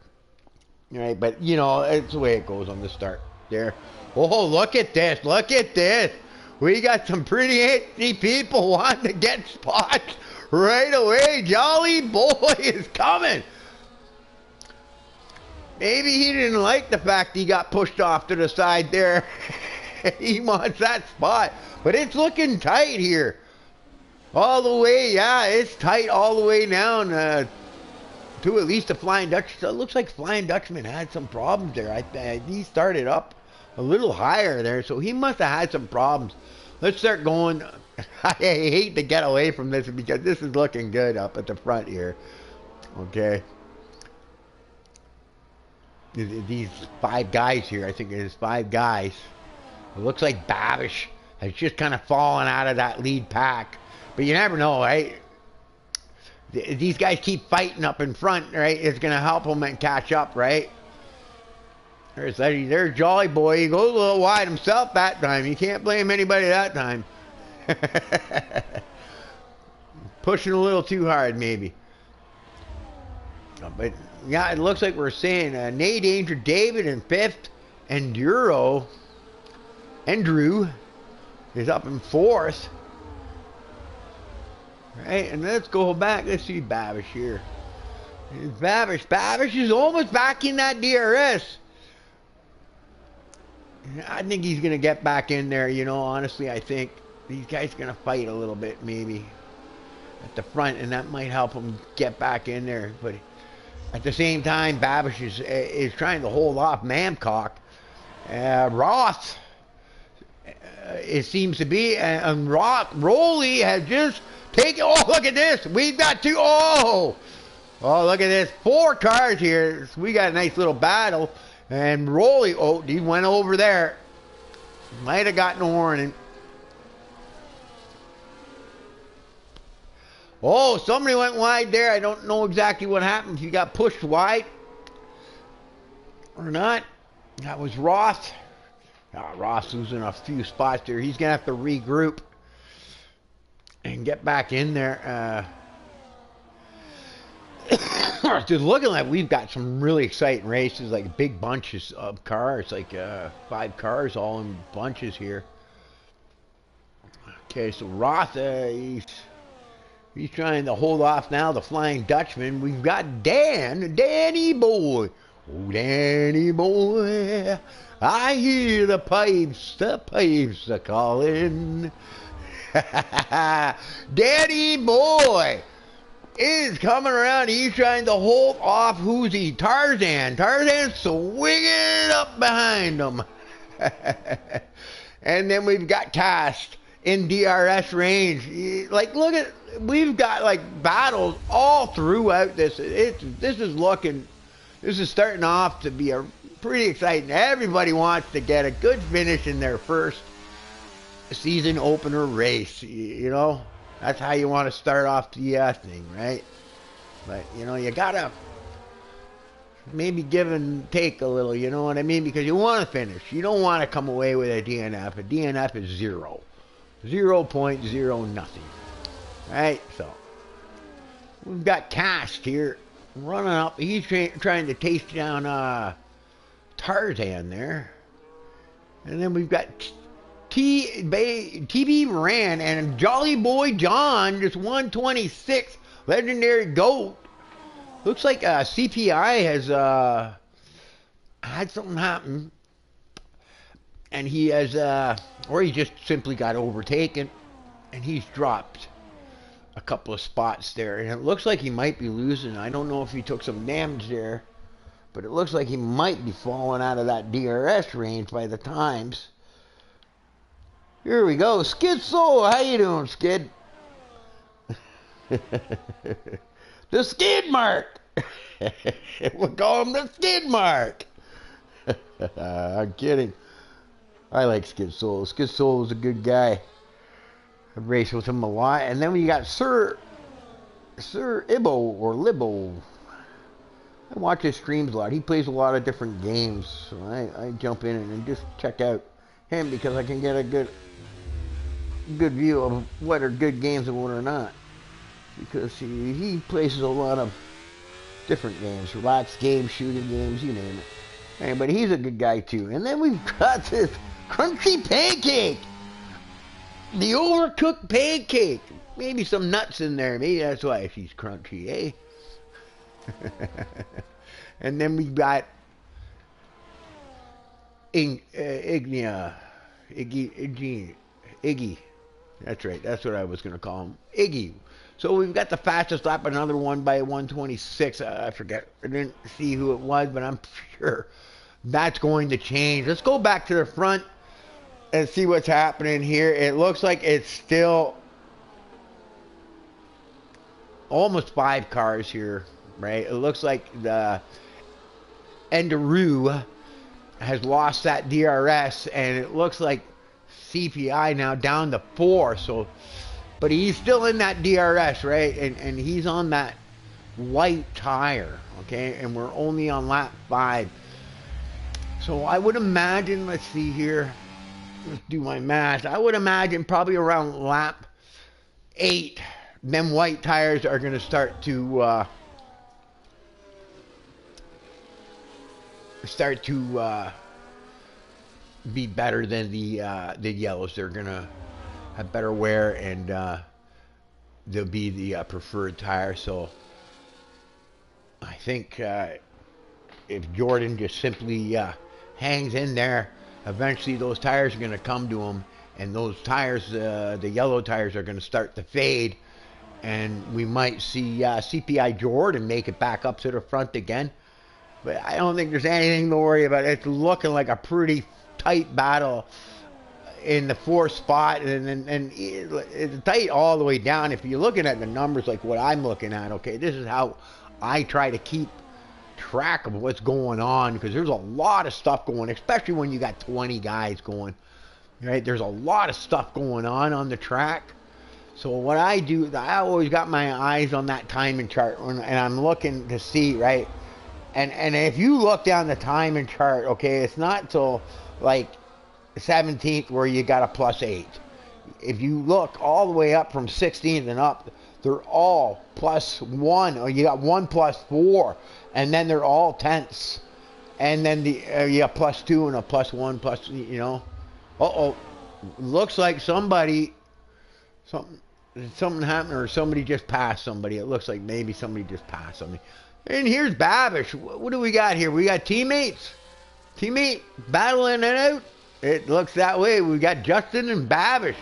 Right, but, you know, it's the way it goes on the start there. Oh, look at this. Look at this. We got some pretty antsy people wanting to get spots right away. Jolly Boy is coming. Maybe he didn't like the fact he got pushed off to the side there. He wants that spot. But it's looking tight here. All the way, yeah, it's tight all the way down to at least the Flying Dutch. It looks like Flying Dutchman had some problems there. He started up a little higher there, so he must have had some problems. Let's start going. I hate to get away from this because this is looking good up at the front here. Okay. These 5 guys here, I think there's 5 guys. It looks like Babish has just kind of fallen out of that lead pack. But you never know, right? These guys keep fighting up in front, right? It's going to help them and catch up, right? There's Jolly Boy. He goes a little wide himself that time. You can't blame anybody that time. Pushing a little too hard, maybe. But, yeah, it looks like we're saying Nate Danger David in 5th. Andrew is up in 4th. Right, and let's go back. Let's see Babish here. Babish is almost back in that DRS. I think he's going to get back in there, you know, honestly. I think these guys are going to fight a little bit, maybe, at the front, and that might help him get back in there. But at the same time, Babish is trying to hold off Mamcock. Roth, it seems to be, and Rolly has just taken, oh, look at this. We've got 2, oh, look at this. 4 cars here. So we got a nice little battle. And Rolly, oh, he went over there. Might have gotten a warning. Oh, somebody went wide there. I don't know exactly what happened. If you got pushed wide or not. That was Ross. Ross losing a few spots there. He's going to have to regroup and get back in there. It's looking like we've got some really exciting races, like big bunches of cars, like 5 cars all in bunches here. Okay, so Roth, he's trying to hold off now the Flying Dutchman. We've got Danny Boy. Oh, Danny Boy, I hear the pipes are calling. Danny Boy is coming around. He's trying to hold off, who's he? Tarzan. Tarzan's swinging up behind him. And then we've got Cast in DRS range. Like, look at, we've got like battles all throughout this. This is starting off to be a pretty exciting. Everybody wants to get a good finish in their first season opener race, you know. That's how you want to start off the thing, right? But, you know, you gotta maybe give and take a little, you know what I mean? Because you want to finish. You don't want to come away with a DNF. A DNF is 0. 0.0 nothing. Right? So, we've got Cast here running up. He's trying to taste down Tarzan there. And then we've got TB Moran and Jolly Boy John, just 126, legendary GOAT. Looks like CPI has had something happen, and he has, or he just simply got overtaken, and he's dropped a couple of spots there, and it looks like he might be losing. I don't know if he took some damage there, but it looks like he might be falling out of that DRS range by the times. Here we go. Skid Soul. How you doing, Skid? The Skid Mark. We'll call him the Skid Mark. I'm kidding. I like Skid Soul. Skid Soul is a good guy. I've raced with him a lot. And then we got Sir Ibbo or Libbo. I watch his streams a lot. He plays a lot of different games. So I jump in and just check out him because I can get a good view of what are good games and what are not, because he plays a lot of different games, relaxed games, shooting games, you name it. But he's a good guy too. And then we've got this Crunchy Pancake. The overcooked pancake. Maybe some nuts in there. Maybe that's why she's crunchy, eh? And then we got Iggy. That's right. That's what I was going to call him. Iggy. So we've got the fastest lap, another one by 126. I forget. I didn't see who it was, but I'm sure that's going to change. Let's go back to the front and see what's happening here. It looks like it's still almost 5 cars here, right? It looks like the Endaroo has lost that DRS, and it looks like CPI now down to 4. So, but he's still in that DRS, right? And he's on that white tire, okay? And we're only on lap 5. So I would imagine, let's see here, let's do my math. I would imagine probably around lap 8, them white tires are going to start to be better than the yellows. They're going to have better wear, and they'll be the preferred tire. So I think if Jordan just simply hangs in there, eventually those tires are going to come to him, and those tires, the yellow tires, are going to start to fade, and we might see CPI Jordan make it back up to the front again. But I don't think there's anything to worry about. It's looking like a pretty tight battle in the 4th spot, and it's tight all the way down. If you're looking at the numbers like what I'm looking at, okay, this is how I try to keep track of what's going on, because there's a lot of stuff going, especially when you got 20 guys going, right? There's a lot of stuff going on the track. So what I do, I always got my eyes on that timing chart, and I'm looking to see, right? And if you look down the timing chart, okay, it's not till like 17th where you got a +8. If you look all the way up from 16th and up, they're all +1, or you got 1 +4, and then they're all tenths, and then you got +2 and a +1 plus, you know. Looks like something happened, or somebody just passed somebody. It looks like maybe somebody just passed somebody. And here's Babish. What do we got here? We got teammates. Teammate battling it out. It looks that way. We got Justin and Babish.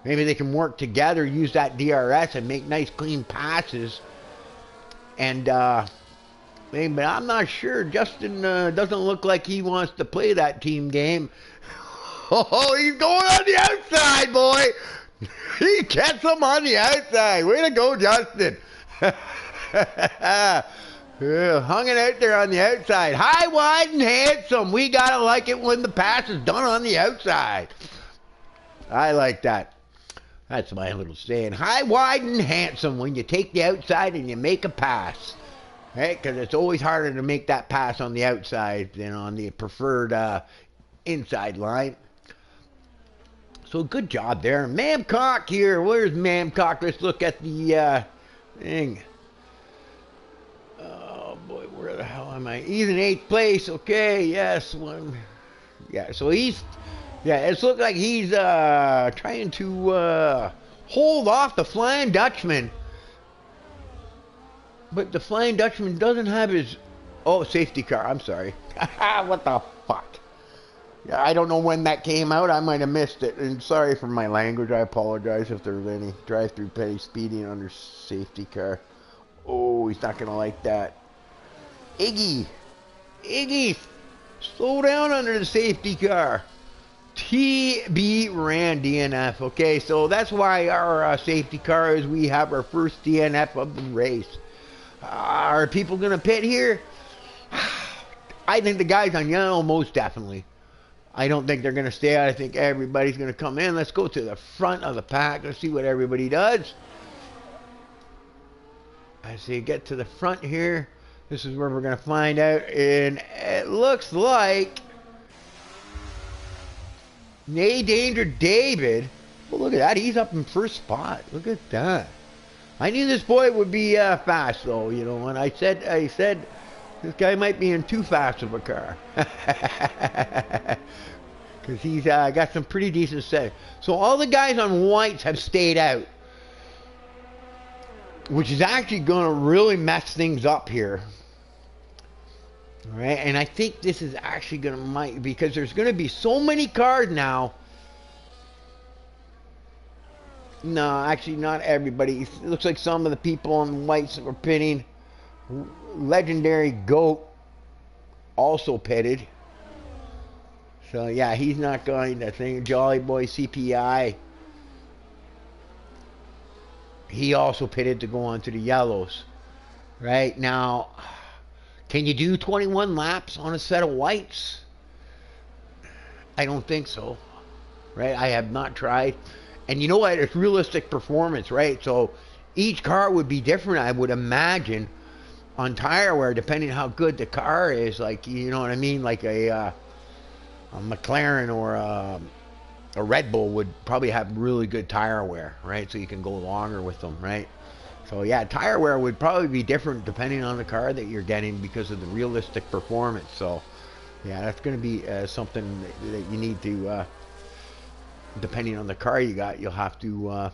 Maybe they can work together, use that DRS, and make nice, clean passes. And, maybe, but I'm not sure. Justin doesn't look like he wants to play that team game. Oh, he's going on the outside, boy. He gets him on the outside. Way to go, Justin. Hung it out there on the outside. High, wide, and handsome. We got to like it when the pass is done on the outside. I like that. That's my little saying. High, wide, and handsome when you take the outside and you make a pass. Right? Because it's always harder to make that pass on the outside than on the preferred inside line. So good job there. Mamcock here. Where's Mamcock? Let's look at the thing. Oh boy, where the hell am I? He's in 8th place. Okay, yes. Yeah, so he's... Yeah, it's looked like he's trying to hold off the Flying Dutchman. But the Flying Dutchman doesn't have his... Oh, safety car. I'm sorry. What the fuck? Yeah, I don't know when that came out. I might have missed it. And sorry for my language. I apologize if there's any drive-through petty speeding under safety car. Oh, he's not going to like that. Iggy. Iggy. Slow down under the safety car. TB ran DNF. Okay, so that's why our safety car is we have our first DNF of the race. Are people going to pit here? I think the guys on yellow, most definitely. I don't think they're going to stay out. I think everybody's going to come in. Let's go to the front of the pack. Let's see what everybody does. I say get to the front here. This is where we're going to find out. And it looks like Nay Danger David. Well, look at that. He's up in first spot. Look at that. I knew this boy would be fast, though. You know, and I said this guy might be in too fast of a car. because he's got some pretty decent set. So all the guys on whites have stayed out, which is actually going to really mess things up here. All right, and I think this is actually going to because there's going to be so many cars now. No, actually not everybody. It looks like some of the people on whites that were pitting. Legendary Goat also pitted. So yeah, he's not going to think. Jolly Boy CPI. He also pitted to go on to the yellows. Right now, can you do 21 laps on a set of whites? I don't think so. Right? I have not tried. And you know what? It's realistic performance, right? So each car would be different, I would imagine, on tire wear, depending how good the car is. Like, you know what I mean? Like a McLaren or a Red Bull would probably have really good tire wear, right? So you can go longer with them, right? So yeah, tire wear would probably be different depending on the car that you're getting because of the realistic performance. So yeah, that's going to be something that you need to, depending on the car you got, you'll have to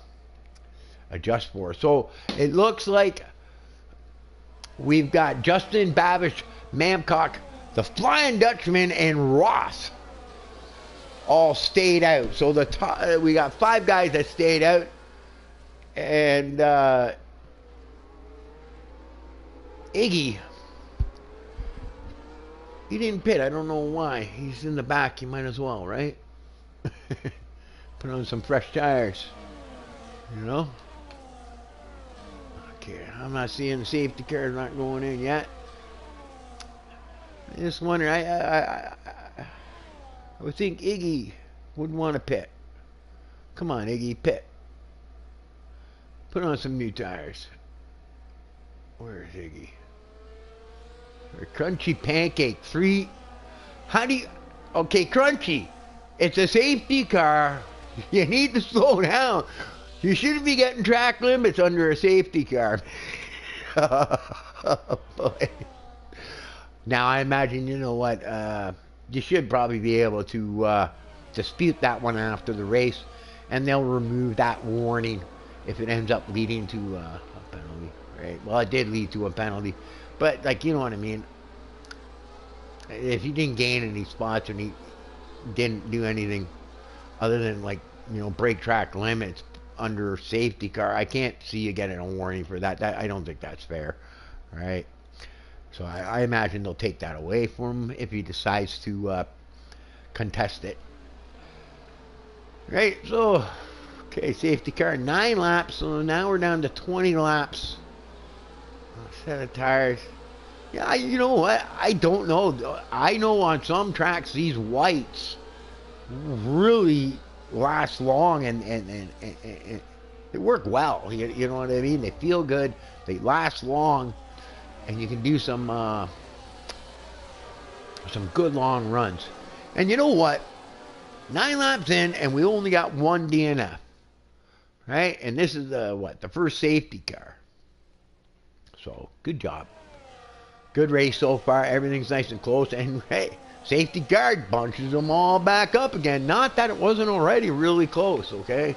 adjust for. So it looks like we've got Justin, Babish, Mamcock, the Flying Dutchman, and Ross all stayed out. So we got 5 guys that stayed out, and Iggy, he didn't pit. I don't know why. He's in the back. You might as well, right? Put on some fresh tires, you know. Okay, I'm not seeing the safety cars not going in yet. I just wonder. I would think Iggy would want to pit. Come on, Iggy, pit. Put on some new tires. Where's Iggy? Or Crunchy Pancake 3. How do you? Okay, Crunchy. It's a safety car. You need to slow down. You shouldn't be getting track limits under a safety car. Oh, boy. Now, I imagine, you know what, you should probably be able to dispute that one after the race, and they'll remove that warning if it ends up leading to a penalty, right? Well, it did lead to a penalty, but, like, you know what I mean? If he didn't gain any spots and he didn't do anything other than, like, you know, break track limits under safety car, I can't see you getting a warning for that. I don't think that's fair, right? So I imagine they'll take that away from him if he decides to contest it. Right, so, okay, safety car, 9 laps, so now we're down to 20 laps. A set of tires. Yeah, you know what, I don't know. I know on some tracks these whites really last long and they work well. You know what I mean? They feel good, they last long, and you can do some good long runs. And you know what? 9 laps in, and we only got 1 DNF, right? And this is the first safety car. So good job, good race so far. Everything's nice and close, and hey, safety car bunches them all back up again. Not that it wasn't already really close, okay?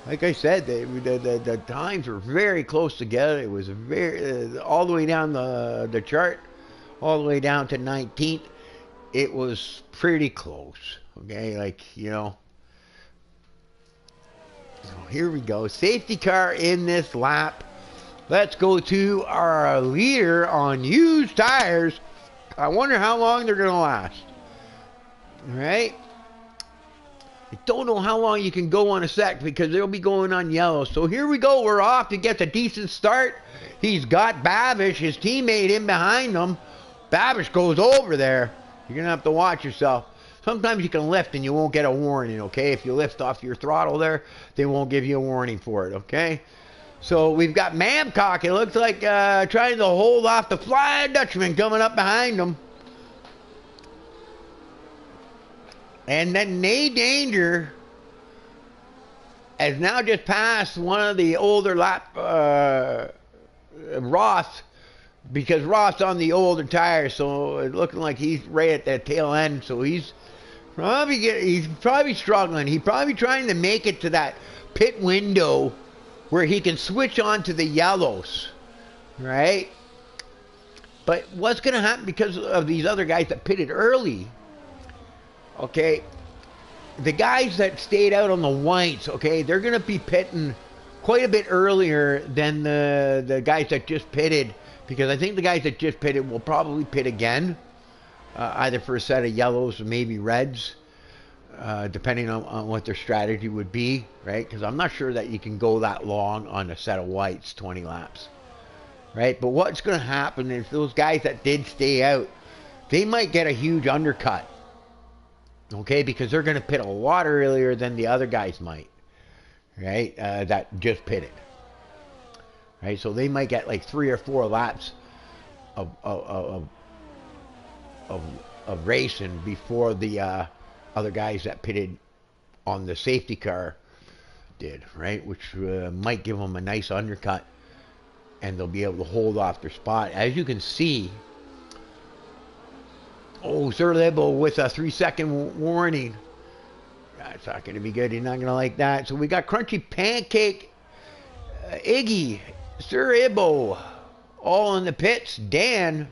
Like I said, the times were very close together. It was very all the way down the chart, all the way down to 19th. It was pretty close, okay? Like, you know. So here we go. Safety car in this lap. Let's go to our leader on used tires. I wonder how long they're going to last. All right? I don't know how long you can go on a sec because they'll be going on yellow. So here we go. We're off to get a decent start. He's got Babish, his teammate, in behind him. Babish goes over there. You're going to have to watch yourself. Sometimes you can lift and you won't get a warning, okay? If you lift off your throttle there, they won't give you a warning for it, okay? So we've got Mamcock. It looks like trying to hold off the Flying Dutchman coming up behind him. And then Nate Danger has now just passed one of the older Ross, because Ross on the older tires, so it's looking like he's right at that tail end. So he's He's probably struggling. He's probably trying to make it to that pit window where he can switch on to the yellows, right? But what's going to happen because of these other guys that pitted early? Okay, the guys that stayed out on the whites, okay, they're going to be pitting quite a bit earlier than the guys that just pitted, because I think the guys that just pitted will probably pit again, either for a set of yellows or maybe reds, depending on what their strategy would be, right? Because I'm not sure that you can go that long on a set of whites, 20 laps, right? But what's going to happen is those guys that did stay out, they might get a huge undercut, okay? Because they're going to pit a lot earlier than the other guys might, right? That just pitted, right? So they might get like 3 or 4 laps of racing before the other guys that pitted on the safety car did, right? Which might give them a nice undercut, and they'll be able to hold off their spot. As you can see, Sir Libbo with a 3-second warning. That's not going to be good. He's not going to like that. So we got Crunchy Pancake, Iggy, Sir Ibbo, all in the pits. Dan,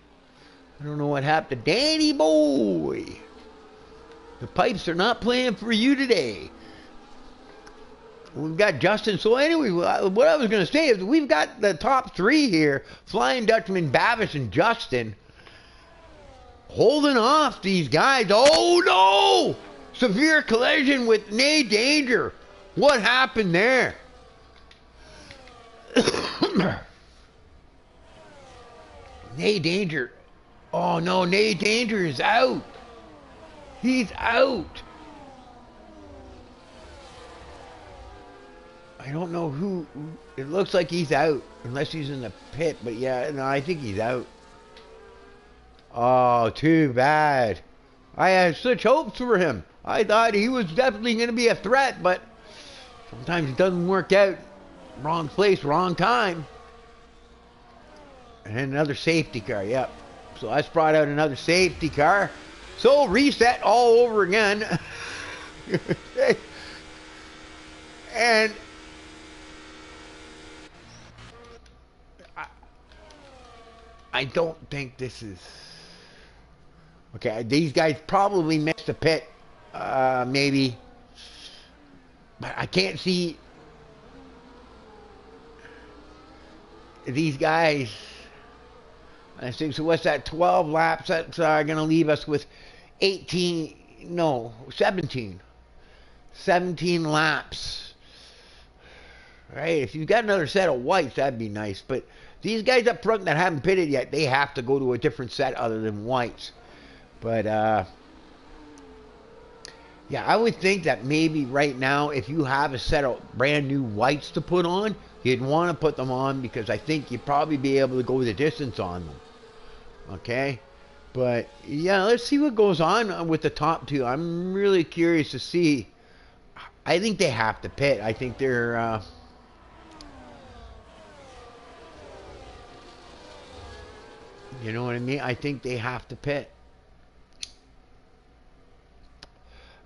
I don't know what happened to Danny boy. The pipes are not playing for you today. We've got Justin. So anyway, what I was going to say is we've got the top 3 here. Flying Dutchman, Bavish, and Justin. Holding off these guys. Oh, no! Severe collision with Nay Danger. What happened there? Nay Danger. Oh, no, Nay Danger is out. He's out. I don't know who. It looks like he's out. Unless he's in the pit. But yeah, no, I think he's out. Oh, too bad. I had such hopes for him. I thought he was definitely going to be a threat, but sometimes it doesn't work out. Wrong place, wrong time. And another safety car, yep. So that's brought out another safety car. So reset all over again. And I don't think this is... Okay, these guys probably missed a pit, maybe. But I can't see these guys. I think, so what's that, 12 laps? That's going to leave us with 17 laps. Right? If you've got another set of whites, that'd be nice. But these guys up front that haven't pitted yet, they have to go to a different set other than whites. But, yeah, I would think that maybe right now, if you have a set of brand new whites to put on, you'd want to put them on, because I think you'd probably be able to go the distance on them. Okay? But, yeah, let's see what goes on with the top 2. I'm really curious to see. I think they have to pit. I think they're... you know what I mean? I think they have to pit.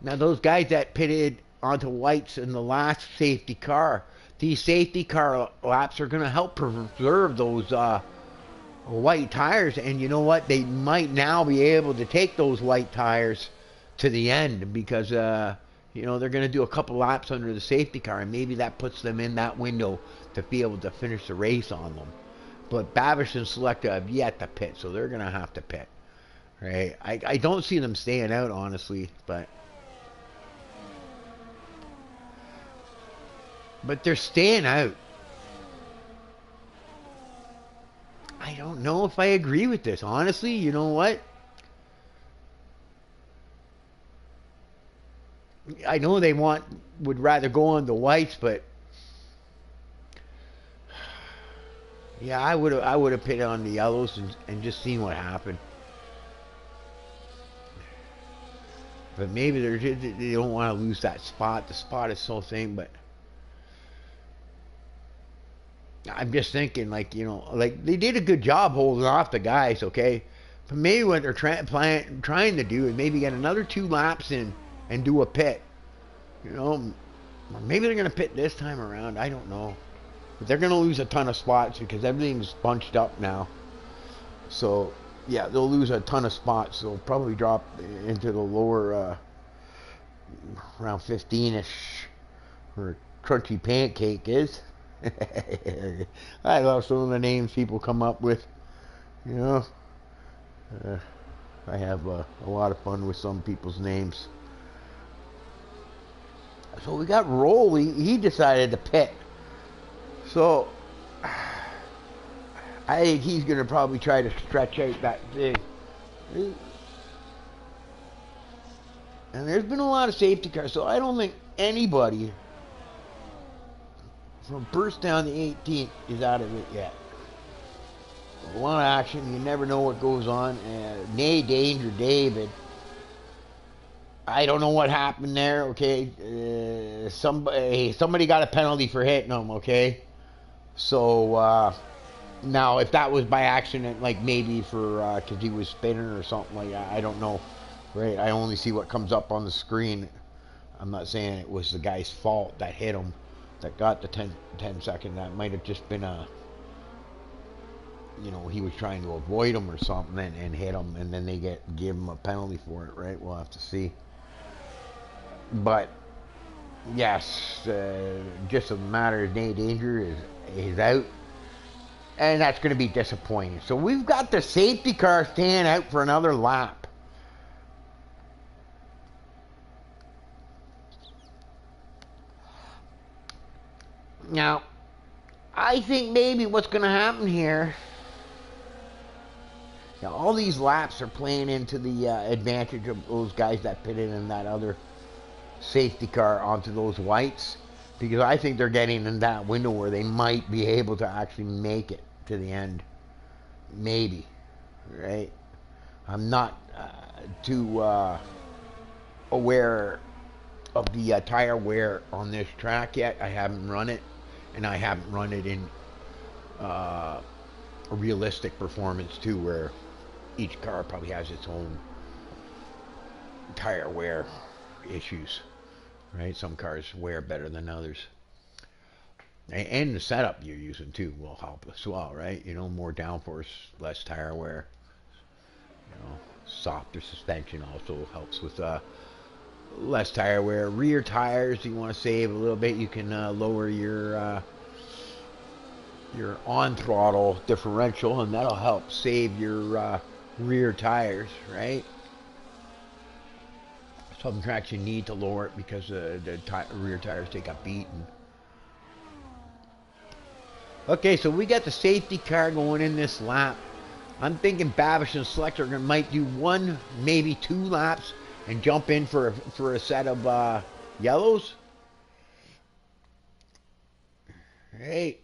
Now, those guys that pitted onto whites in the last safety car, these safety car laps are going to help preserve those white tires. And you know what? They might now be able to take those white tires to the end, because, you know, they're going to do a couple laps under the safety car, and maybe that puts them in that window to be able to finish the race on them. But Bavish and Selecta have yet to pit, so they're going to have to pit. Right? I don't see them staying out, honestly, but they're staying out. I don't know if I agree with this. Honestly, you know what? I know they would rather go on the whites, but yeah, I would have pitted on the yellows and just seen what happened. But maybe they don't want to lose that spot. The spot is so thin, but I'm just thinking, like, you know, like, they did a good job holding off the guys, okay? But maybe what they're trying to do is maybe get another 2 laps in and do a pit. You know, maybe they're going to pit this time around. I don't know. But they're going to lose a ton of spots because everything's bunched up now. So, yeah, they'll lose a ton of spots. They'll probably drop into the lower, around 15-ish, where Crunchy Pancake is. I love some of the names people come up with. You know, I have a lot of fun with some people's names. So we got Rolly. He decided to pit. So I think he's going to probably try to stretch out that thing. And there's been a lot of safety cars, so I don't think anybody from first down to 18th is out of it yet. A lot of action. You never know what goes on. Nay Danger David. I don't know what happened there, okay? Somebody got a penalty for hitting him, okay? So, now, if that was by accident, like maybe for, because he was spinning or something like that, I don't know, right? I only see what comes up on the screen. I'm not saying it was the guy's fault that hit him, that got the 10 second. That might have just been a, you know, he was trying to avoid him or something and hit him, and then they give him a penalty for it, right? We'll have to see. But yes, just a matter of Nay Danger is out, and that's going to be disappointing. So we've got the safety car staying out for another lap. Now, I think maybe what's going to happen here, now all these laps are playing into the advantage of those guys that pitted in that other safety car onto those whites, because I think they're getting in that window where they might be able to actually make it to the end. Maybe, right? I'm not too aware of the tire wear on this track yet. I haven't run it, and I haven't run it in a realistic performance too, where each car probably has its own tire wear issues, right? Some cars wear better than others, and the setup you're using too will help as well, right? You know, more downforce, less tire wear. You know, softer suspension also helps with less tire wear. Rear tires, you want to save a little bit, you can lower your on throttle differential, and that'll help save your rear tires, right? Some tracks you need to lower it because the rear tires take a beating. Okay, so we got the safety car going in this lap. I'm thinking Babish and Selector might do one, maybe 2 laps and jump in for a set of yellows. Right.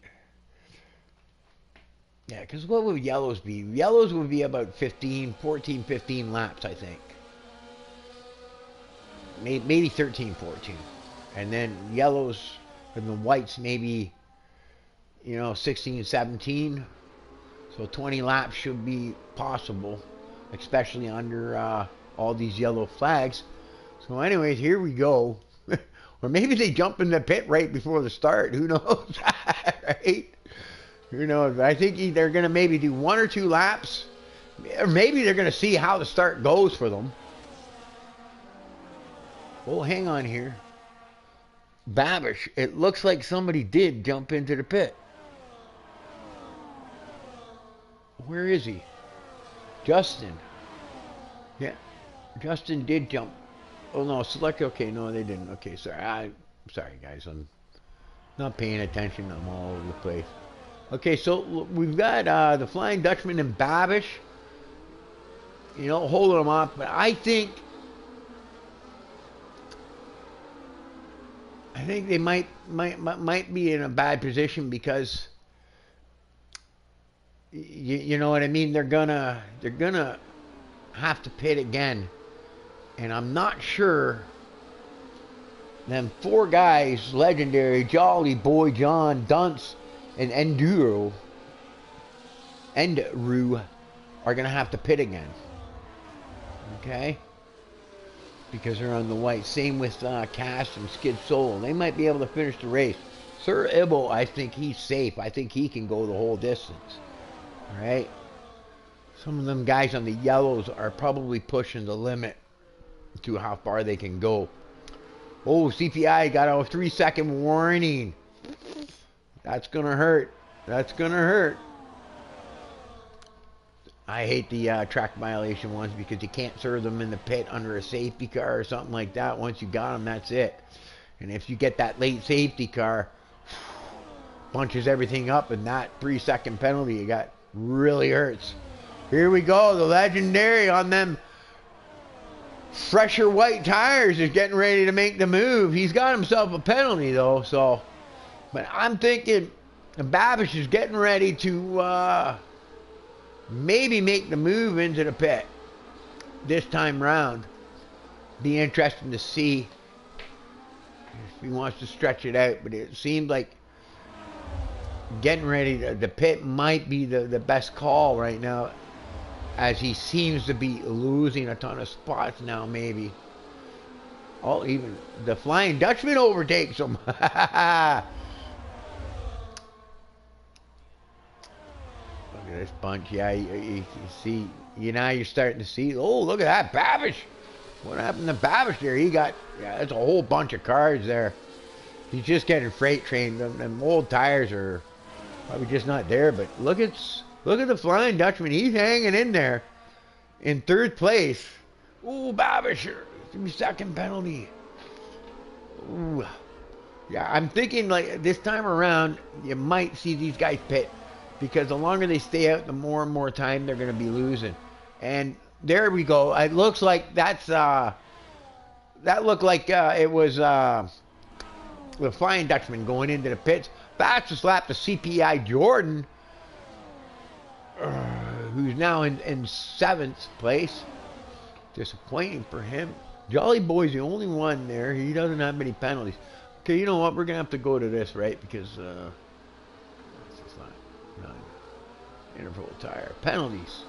Yeah, because what would yellows be? Yellows would be about 14, 15 laps, I think. Maybe 13, 14. And then yellows and the whites maybe, you know, 16, 17. So 20 laps should be possible, especially under all these yellow flags. So anyways, here we go. Or maybe they jump in the pit right before the start. Who knows? Right? Who knows? I think they're going to maybe do 1 or 2 laps. Or maybe they're going to see how the start goes for them. Oh, hang on here. Babish, it looks like somebody did jump into the pit. Where is he? Justin. Yeah, Justin did jump. Oh no, select. Okay, no, they didn't. Okay, sorry. Sorry, guys. I'm not paying attention. I'm all over the place. Okay, so we've got the Flying Dutchman and Babish. You know, holding them off, but I think they might be in a bad position because you know what I mean. They're gonna have to pit again, and I'm not sure. Them 4 guys, Legendary, Jolly, Boy John, Dunce, and Enduro, are gonna have to pit again. Okay. because they're on the white. Same with Cass and Skid Soul. They might be able to finish the race. Sir Ibbo, I think he's safe. I think he can go the whole distance. All right? Some of them guys on the yellows are probably pushing the limit to how far they can go. Oh, CPI got a 3-second warning. That's going to hurt. That's going to hurt. I hate the track violation ones because you can't serve them in the pit under a safety car or something like that. Once you got them, that's it. And if you get that late safety car, bunches everything up, and that 3-second penalty you got really hurts. Here we go. The legendary on them fresher white tires is getting ready to make the move. He's got himself a penalty, though. So, but I'm thinking Babish is getting ready to maybe make the move into the pit this time round. Be interesting to see if he wants to stretch it out. But it seemed like getting ready to, the pit might be the best call right now, as he seems to be losing a ton of spots now, maybe. Oh, even the Flying Dutchman overtakes him. Look at this bunch. Yeah, you see, now you're starting to see, oh, look at that, Babish. What happened to Babish there? He got, yeah, that's a whole bunch of cars there. He's just getting freight trained. Them old tires are probably just not there, but look at the Flying Dutchman. He's hanging in there in third place. Ooh, Babish, 3-second penalty. Ooh. Yeah, I'm thinking like this time around, you might see these guys pit, because the longer they stay out, the more and more time they're going to be losing. And there we go. It looks like that's that looked like it was the Flying Dutchman going into the pits. Fastest lap to CPI Jordan, who's now in 7th place. Disappointing for him. Jolly Boy's the only one there. He doesn't have many penalties. Okay, you know what? We're going to have to go to this, right? Because it's not interval tire. Penalties.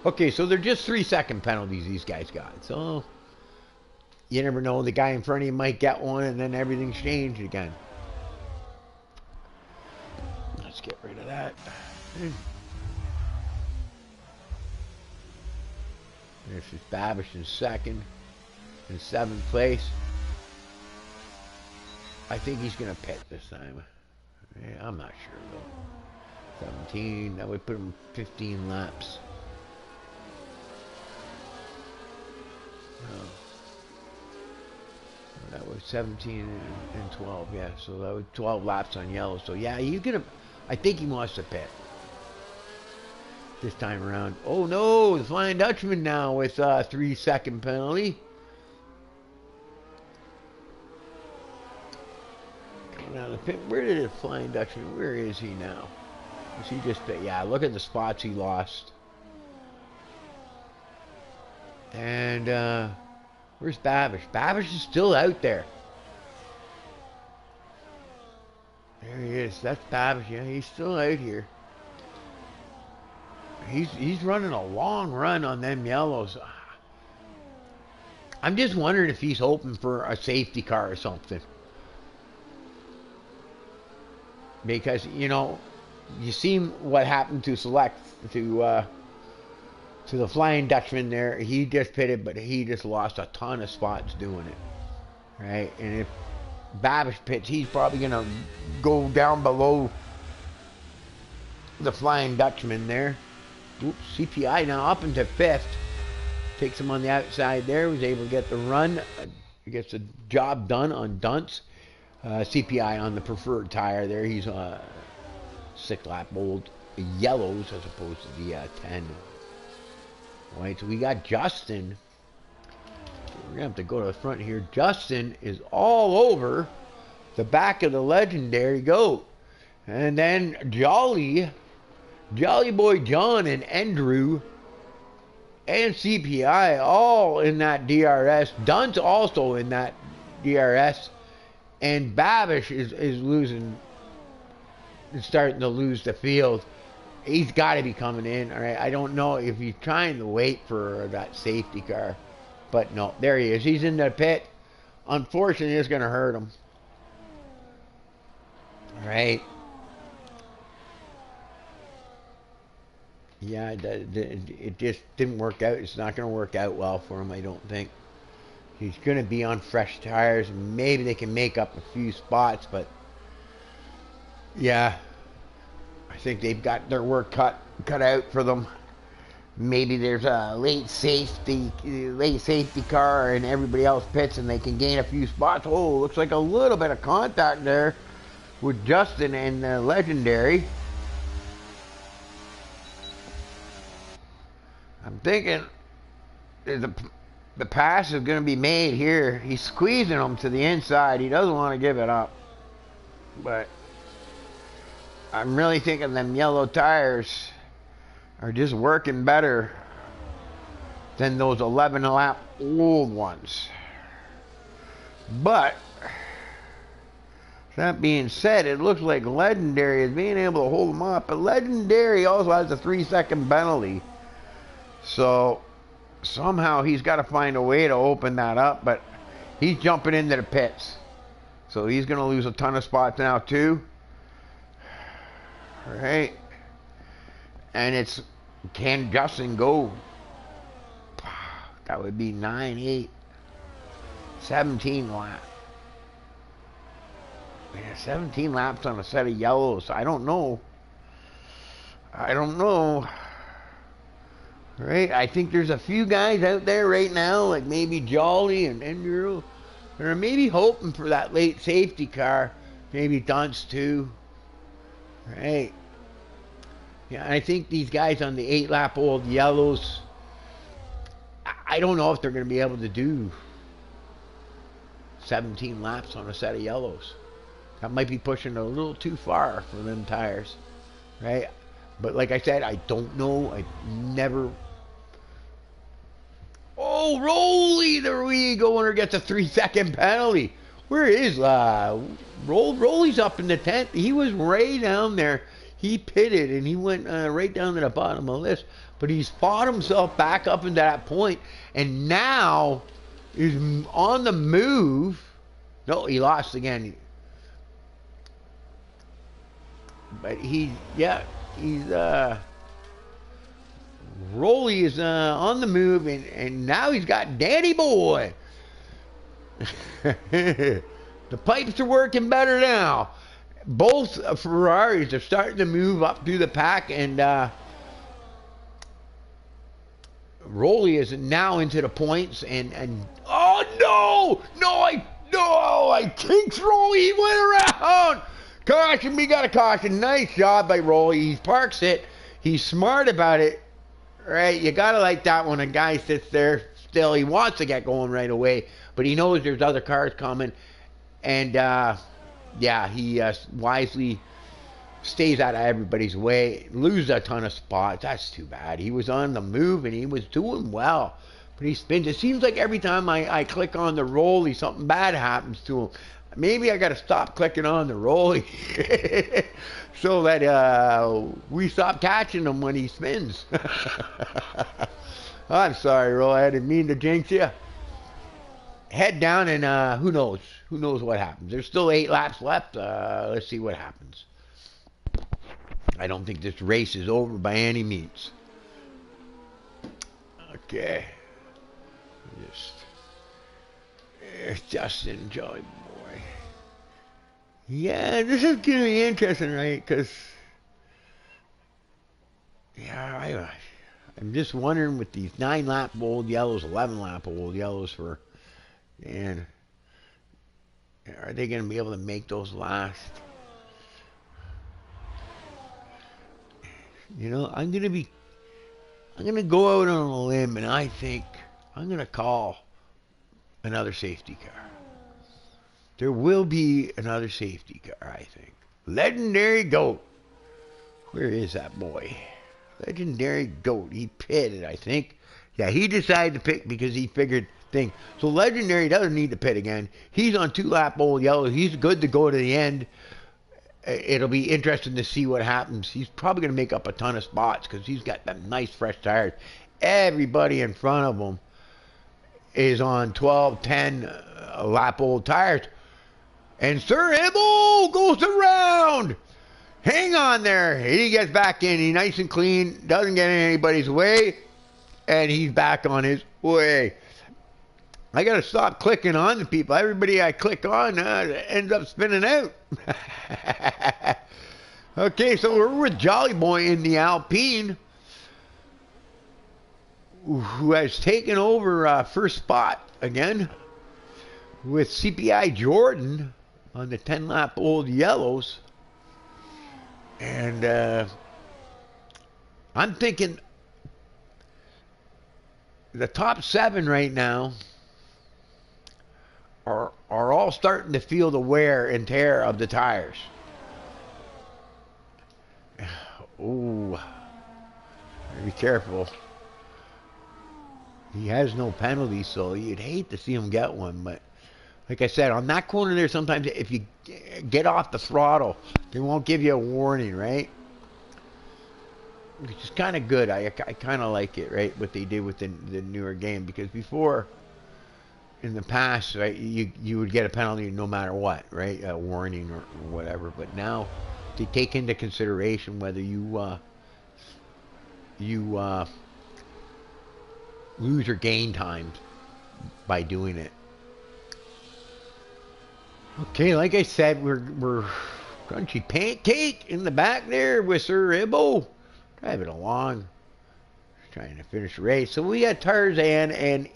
Okay, so they're just 3-second penalties these guys got. So you never know. The guy in front of you might get one, and then everything's changed again. Let's get rid of that. This is Babish in 2nd, in 7th place. I think he's going to pit this time. Yeah, I'm not sure though. 17, that would put him 15 laps. No. That was 17 and 12, yeah. So that was 12 laps on yellow. So yeah, he's going to, I think he wants to pit this time around. Oh no, the Flying Dutchman now with a 3-second penalty. Coming out of the pit. Where did the Flying Dutchman, where is he now? Is he just, yeah, look at the spots he lost. And where's Babish? Babish is still out there. There he is. That's Babish. Yeah, he's still out here. He's running a long run on them yellows. I'm just wondering if he's hoping for a safety car or something. Because, you know, you seen what happened to to the Flying Dutchman there. He just pitted, but he just lost a ton of spots doing it. Right? And if Babish pits, he's probably going to go down below the Flying Dutchman there. Oops, CPI now up into 5th. Takes him on the outside there. Was able to get the run. Gets the job done on Dunce. CPI on the preferred tire there. He's 6 lap old yellows as opposed to the 10. All right, so we got Justin. We're going to have to go to the front here. Justin is all over the back of the legendary goat. And then Jolly Boy John and Andrew and CPI all in that DRS. Dunce also in that DRS. And Babish is losing, is starting to lose the field. He's got to be coming in. All right, I don't know if he's trying to wait for that safety car. But no, there he is. He's in the pit. Unfortunately, it's going to hurt him. All right. Yeah, it just didn't work out. It's not going to work out well for him, I don't think. He's going to be on fresh tires. Maybe they can make up a few spots, but yeah, I think they've got their work cut out for them. Maybe there's a late safety car and everybody else pits and they can gain a few spots. Oh, looks like a little bit of contact there with Justin and Legendary. I'm thinking the pass is going to be made here. He's squeezing him to the inside. He doesn't want to give it up. But I'm really thinking them yellow tires are just working better than those 11 lap old ones. But that being said, it looks like Legendary is being able to hold them up. But Legendary also has a 3-second penalty. So somehow he's got to find a way to open that up. But he's jumping into the pits. So he's going to lose a ton of spots now too. All right. And it's, can Justin go? That would be 9, 8, 17 laps. Yeah, 17 laps on a set of yellows. I don't know. Right? I think there's a few guys out there right now, like maybe Jolly and Enduro, that are maybe hoping for that late safety car. Maybe Dunce too. Right? Yeah, I think these guys on the 8-lap old yellows, I don't know if they're going to be able to do 17 laps on a set of yellows. That might be pushing a little too far for them tires, right? But like I said, I don't know. I never... Oh, Rolly, the Rego winner gets a 3-second penalty. Where is Rolly's up in the 10th. He was way down there. He pitted and he went right down to the bottom of the list. But he's fought himself back up into that point and now is on the move. No, he lost again. But Rolly is on the move and now he's got Danny Boy. The pipes are working better now. Both Ferraris are starting to move up through the pack, and Rolly is now into the points. And oh no! I kicked Rolly. He went around. Caution! We got a caution. Nice job by Rolly. He parks it. He's smart about it, right? You gotta like that when a guy sits there still. He wants to get going right away, but he knows there's other cars coming, and yeah, he wisely stays out of everybody's way. Lose a ton of spots. That's too bad. He was on the move and he was doing well. But he spins. It seems like every time I click on the Rolly, something bad happens to him. Maybe I got to stop clicking on the Rolly so that we stop catching him when he spins. I'm sorry, Rolly. I didn't mean to jinx you. Head down and who knows? Who knows what happens? There's still 8 laps left. Let's see what happens. I don't think this race is over by any means. Okay. Just enjoy, boy. Yeah, this is going to be interesting, right? Because, yeah, I'm just wondering with these 9-lap old yellows, 11-lap old yellows for... And are they going to be able to make those last? You know, I'm going to go out on a limb and I think I'm going to call another safety car. There will be another safety car, I think. Legendary Goat. Where is that boy? Legendary Goat. He pitted, I think. Yeah, he decided to pick because he figured... thing. So Legendary doesn't need to pit again. He's on 2-lap old yellow. He's good to go to the end. It'll be interesting to see what happens. He's probably going to make up a ton of spots because he's got them nice fresh tires. Everybody in front of him is on 12, 10 lap old tires. And Sir Hibble goes around. Hang on there. He gets back in. He's nice and clean. Doesn't get in anybody's way. And he's back on his way. I got to stop clicking on the people. Everybody I click on ends up spinning out. Okay, so we're with Jolly Boy in the Alpine, who has taken over first spot again with CPI Jordan on the 10-lap old yellows. And I'm thinking the top 7 right now are all starting to feel the wear and tear of the tires. Oh, be careful. He has no penalty, so you'd hate to see him get one. But like I said, on that corner there, sometimes if you get off the throttle, they won't give you a warning, right? Which is kind of good. I kind of like it, right? What they did with the newer game, because before, in the past, right, you would get a penalty no matter what, right? A warning or whatever. But now they take into consideration whether you lose or gain time by doing it. Okay, like I said, we're Crunchy Pancake in the back there with Sir Hibble driving along, trying to finish the race. So we got Tarzan and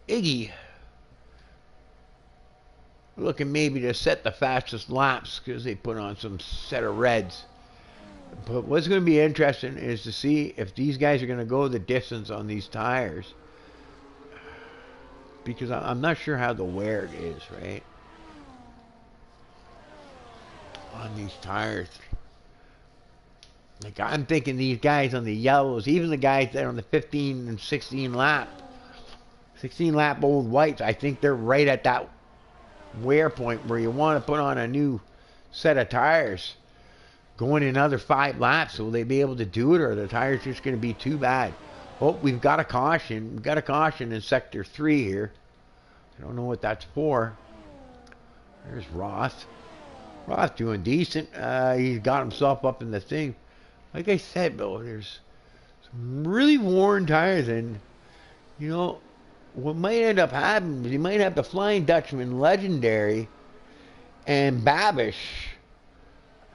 Iggy looking maybe to set the fastest laps because they put on some set of reds. But what's going to be interesting is to see if these guys are going to go the distance on these tires, because I'm not sure how the wear it is, right, on these tires. Like, I'm thinking these guys on the yellows, even the guys that are on the 15 and 16 lap old whites, I think they're right at that wear point where you want to put on a new set of tires going another 5 laps. Will they be able to do it, or are the tires just going to be too bad? Oh, we've got a caution. We've got a caution in sector 3 here. I don't know what that's for. There's Roth. Roth doing decent. He's got himself up in the thing. Like I said, though, there's some really worn tires, and you know what might end up happening is you might have the Flying Dutchman, Legendary, and Babish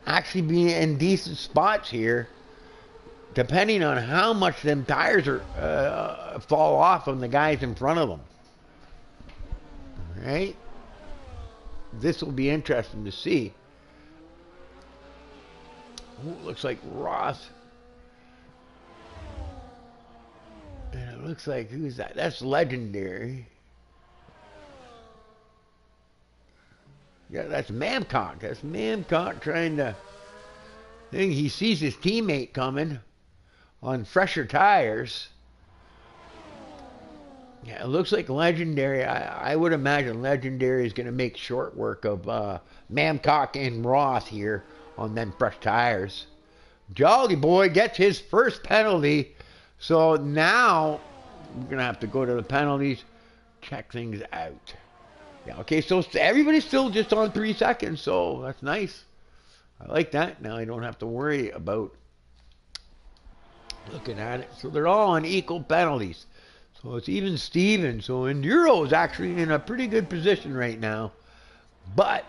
actually being in decent spots here, depending on how much them tires are fall off on the guys in front of them. All right, this will be interesting to see. Oh, it looks like Roth. And it looks like, who's that? That's Legendary. Yeah, that's Mamcock. That's Mamcock trying to think. He sees his teammate coming on fresher tires. Yeah, it looks like Legendary. I would imagine Legendary is going to make short work of Mamcock and Roth here on them fresh tires. Jolly Boy gets his first penalty. So now we're going to have to go to the penalties, check things out. Yeah, okay, so everybody's still just on 3 seconds, so that's nice. I like that. Now I don't have to worry about looking at it. So they're all on equal penalties. So it's even Steven. So Enduro is actually in a pretty good position right now. But,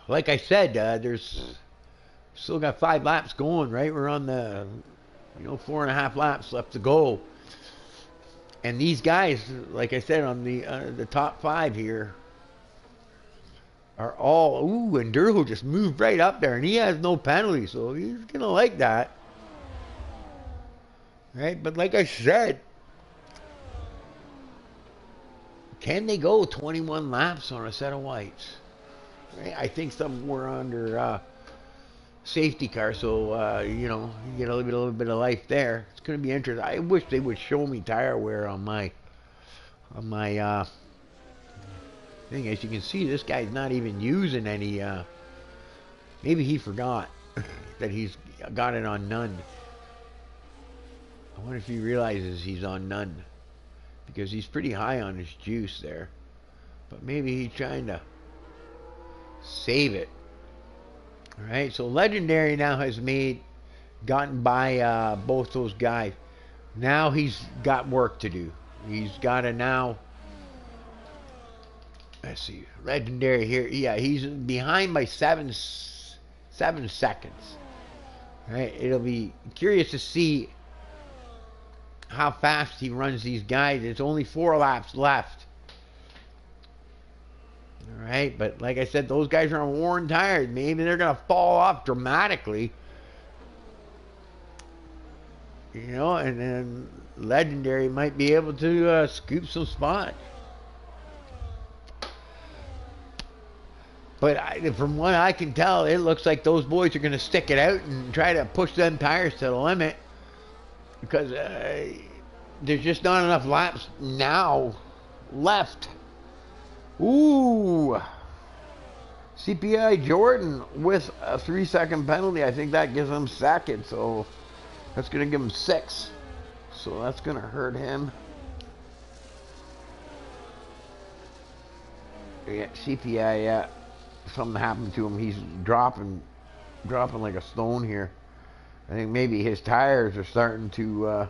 like I said, there's still got 5 laps going, right? We're on the, 4.5 laps left to go. And these guys, like I said, on the top 5 here are all, Enduro just moved right up there, and he has no penalty, so he's going to like that. Right? But like I said, can they go 21 laps on a set of whites? Right? I think some were under safety car, so you get a little bit of life there. It's going to be interesting. I wish they would show me tire wear on my thing. As you can see, this guy's not even using any. Maybe he forgot that he's got it on none. I wonder if he realizes he's on none, because he's pretty high on his juice there. But maybe he's trying to save it. Alright, so Legendary now has gotten by both those guys. Now he's got work to do. He's got to now, let's see, Legendary here. Yeah, he's behind by 7 seconds. Right? It'll be curious to see how fast he runs these guys. It's only 4 laps left. Alright, but like I said, those guys are on worn tires. Maybe they're going to fall off dramatically. You know, and then Legendary might be able to scoop some spots. But from what I can tell, it looks like those boys are going to stick it out and try to push them tires to the limit. Because there's just not enough laps now left. Ooh. CPI Jordan with a 3-second penalty. I think that gives him second. So that's going to give him 6. So that's going to hurt him. Yeah, CPI, yeah. Something happened to him. He's dropping like a stone here. I think maybe his tires are starting to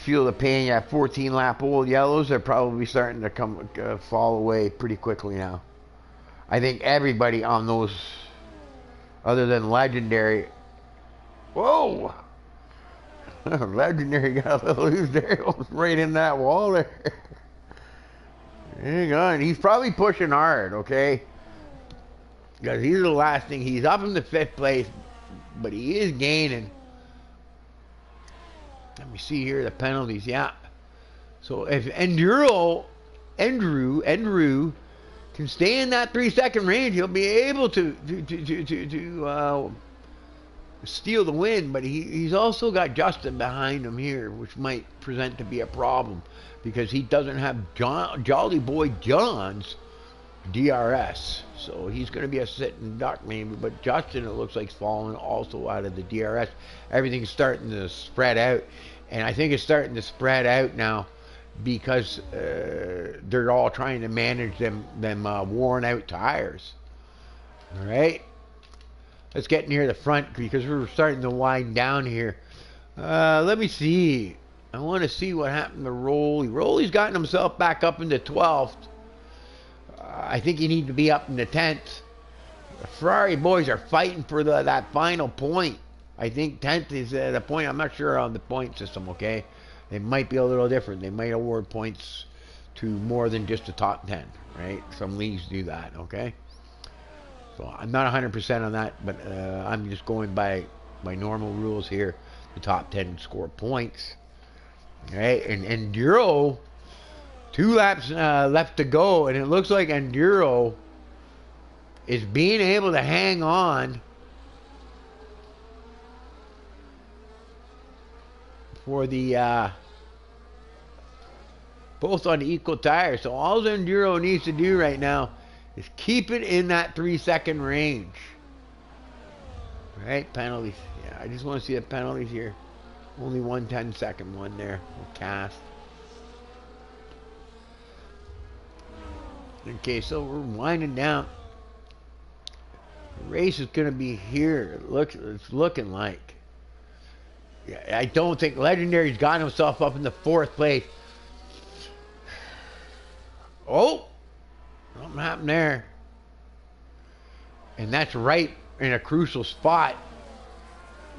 feel the pain. Yeah, 14-lap old yellows are probably starting to fall away pretty quickly now. I think everybody on those, other than Legendary. Whoa! Legendary got a little loose there, right in that wall there. Hang on, he's probably pushing hard, okay? Because he's the last thing. He's up in the 5th place, but he is gaining. Let me see here the penalties. Yeah. So if Andrew can stay in that 3-second range, he'll be able to steal the win. But he's also got Justin behind him here, which might present to be a problem, because he doesn't have Jolly Boy John's DRS. So he's going to be a sitting duck maybe. But Justin, it looks like, is falling also out of the DRS. Everything's starting to spread out. And I think it's starting to spread out now because they're all trying to manage them worn out tires. All right. Let's get near the front because we're starting to wind down here. Let me see. I want to see what happened to Rolly. Rolly's gotten himself back up into 12th. I think he needs to be up in the 10th. The Ferrari boys are fighting for that final point. I think 10th is the point. I'm not sure on the point system, okay? They might be a little different. They might award points to more than just the top 10, right? Some leagues do that, okay? So I'm not 100% on that, but I'm just going by my normal rules here. The top 10 score points. Right, and Enduro, 2 laps left to go, and it looks like Enduro is being able to hang on for the both on equal tires. So all Enduro needs to do right now is keep it in that 3-second range. Right, penalties. Yeah, I just want to see the penalties here. Only 1 10-second one there. We'll cast. Okay, so we're winding down. The race is going to be here. It's looking like. Yeah, I don't think Legendary's got himself up in the 4th place. Oh! Something happened there. And that's right in a crucial spot.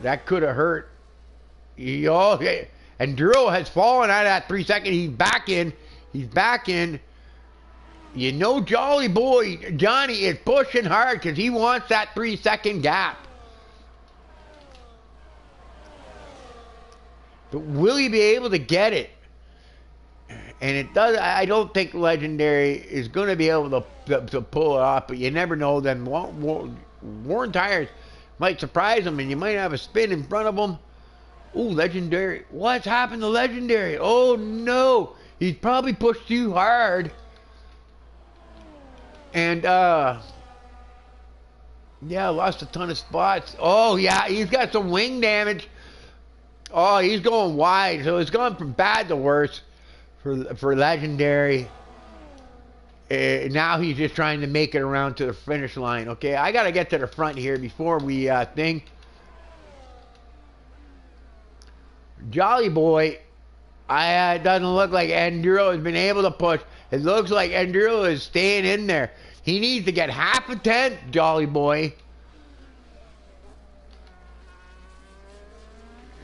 That could have hurt. Okay. Enduro has fallen out of that 3 second. He's back in. He's back in. You know, Jolly Boy Johnny is pushing hard because he wants that 3 second gap. But will he be able to get it? And it does. I don't think Legendary is going to be able to pull it off. But you never know. Then worn tires might surprise him, and you might have a spin in front of him. Oh, Legendary. What's happened to Legendary? Oh, no. He's probably pushed too hard. And, Yeah, lost a ton of spots. Oh, yeah, he's got some wing damage. Oh, he's going wide. So it's gone from bad to worse for Legendary. Now he's just trying to make it around to the finish line. Okay, I got to get to the front here before we thing. Jolly Boy, it doesn't look like Enduro has been able to push. It looks like Enduro is staying in there. He needs to get half a tenth, Jolly Boy.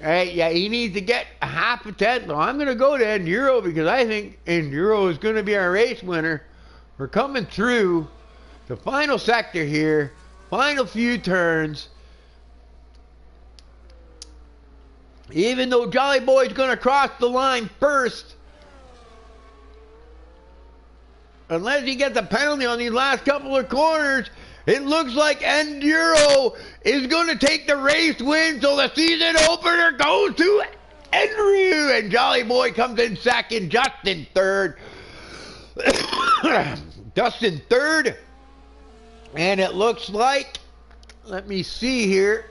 Right, yeah, he needs to get a half a tenth. So I'm going to go to Enduro because I think Enduro is going to be our race winner. We're coming through the final sector here. Final few turns. Even though Jolly Boy's going to cross the line first. Unless he gets a penalty on these last couple of corners, it looks like Enduro is going to take the race win. So the season opener goes to Andrew. And Jolly Boy comes in second, Justin third. Justin third. And it looks like, let me see here.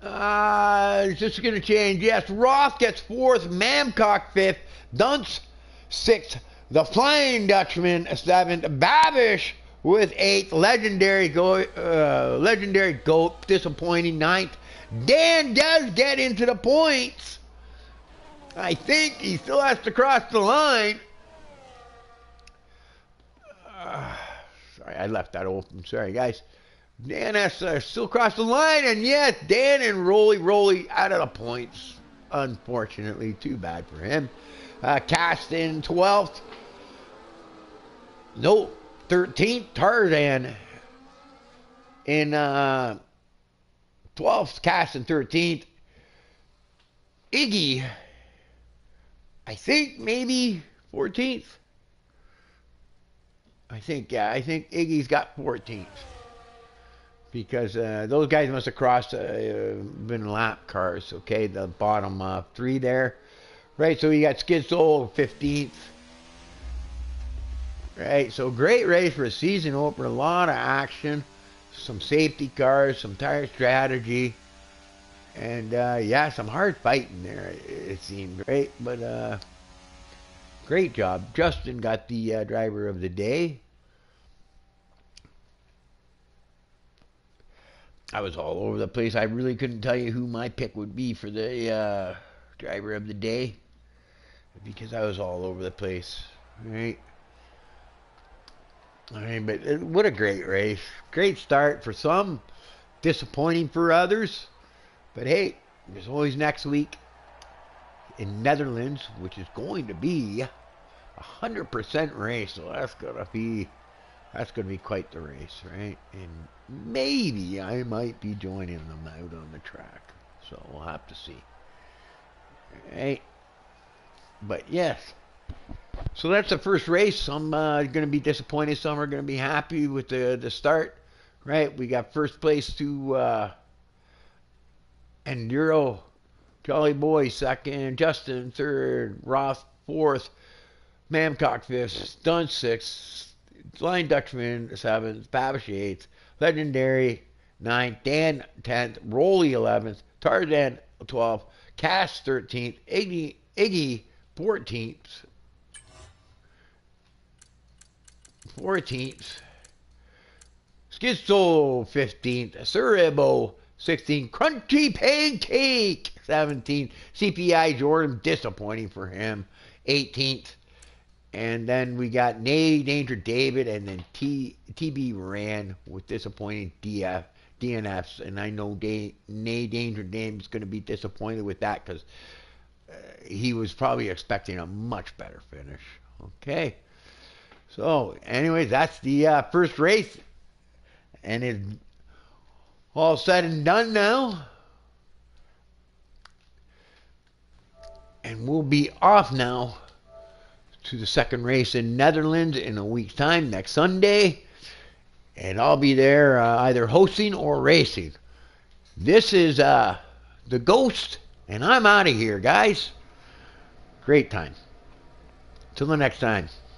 It's just going to change. Yes, Roth gets fourth, Mamcock fifth, Dunce sixth, the Flying Dutchman seventh, Babish with eighth, Legendary Goat disappointing ninth. Dan does get into the points. I think he still has to cross the line. Sorry, I left that open. Sorry, guys. Dan has to still cross the line, and yes, Dan and Rolly out of the points. Unfortunately, too bad for him. Cast in 12th. No, 13th. Tarzan in 12th. Cast in 13th. Iggy, I think maybe 14th. I think Iggy's got 14th. Because those guys must have crossed, been lap cars, okay, the bottom three there. Right, so you got Skid Soul 15th. Right, so great race for a season opener, a lot of action, some safety cars, some tire strategy, and yeah, some hard fighting there, it seemed, right? But great job. Justin got the driver of the day. I was all over the place. I really couldn't tell you who my pick would be for the driver of the day because I was all over the place. Right? I mean, but what a great race. Great start for some, disappointing for others. But hey, there's always next week in Netherlands, which is going to be a 100% race. So that's gonna be quite the race, right? And maybe I might be joining them out on the track. So we'll have to see. Right? But yes. So that's the first race. Some are going to be disappointed. Some are going to be happy with the start. Right? We got first place to Enduro. Jolly Boy second. Justin third. Roth fourth. Mamcock fifth. Dunn sixth. Flying Dutchman 7th, Babish 8th, Legendary 9th, Dan 10th, Rolly 11th, Tarzan 12th, Cass 13th, Iggy 14th, Skid Soul 15th, Surrebo 16th, Crunchy Pancake 17th, CPI Jordan, disappointing for him, 18th. And then we got Nay Danger David, and then TB Ran with disappointing DNFs. And I know Nay Danger David's going to be disappointed with that because he was probably expecting a much better finish. Okay. So, anyways, that's the first race. And it's all said and done now. And we'll be off now to the second race in Netherlands in a week's time, next Sunday. And I'll be there either hosting or racing. This is the Ghost, and I'm out of here, guys. Great time. Till the next time.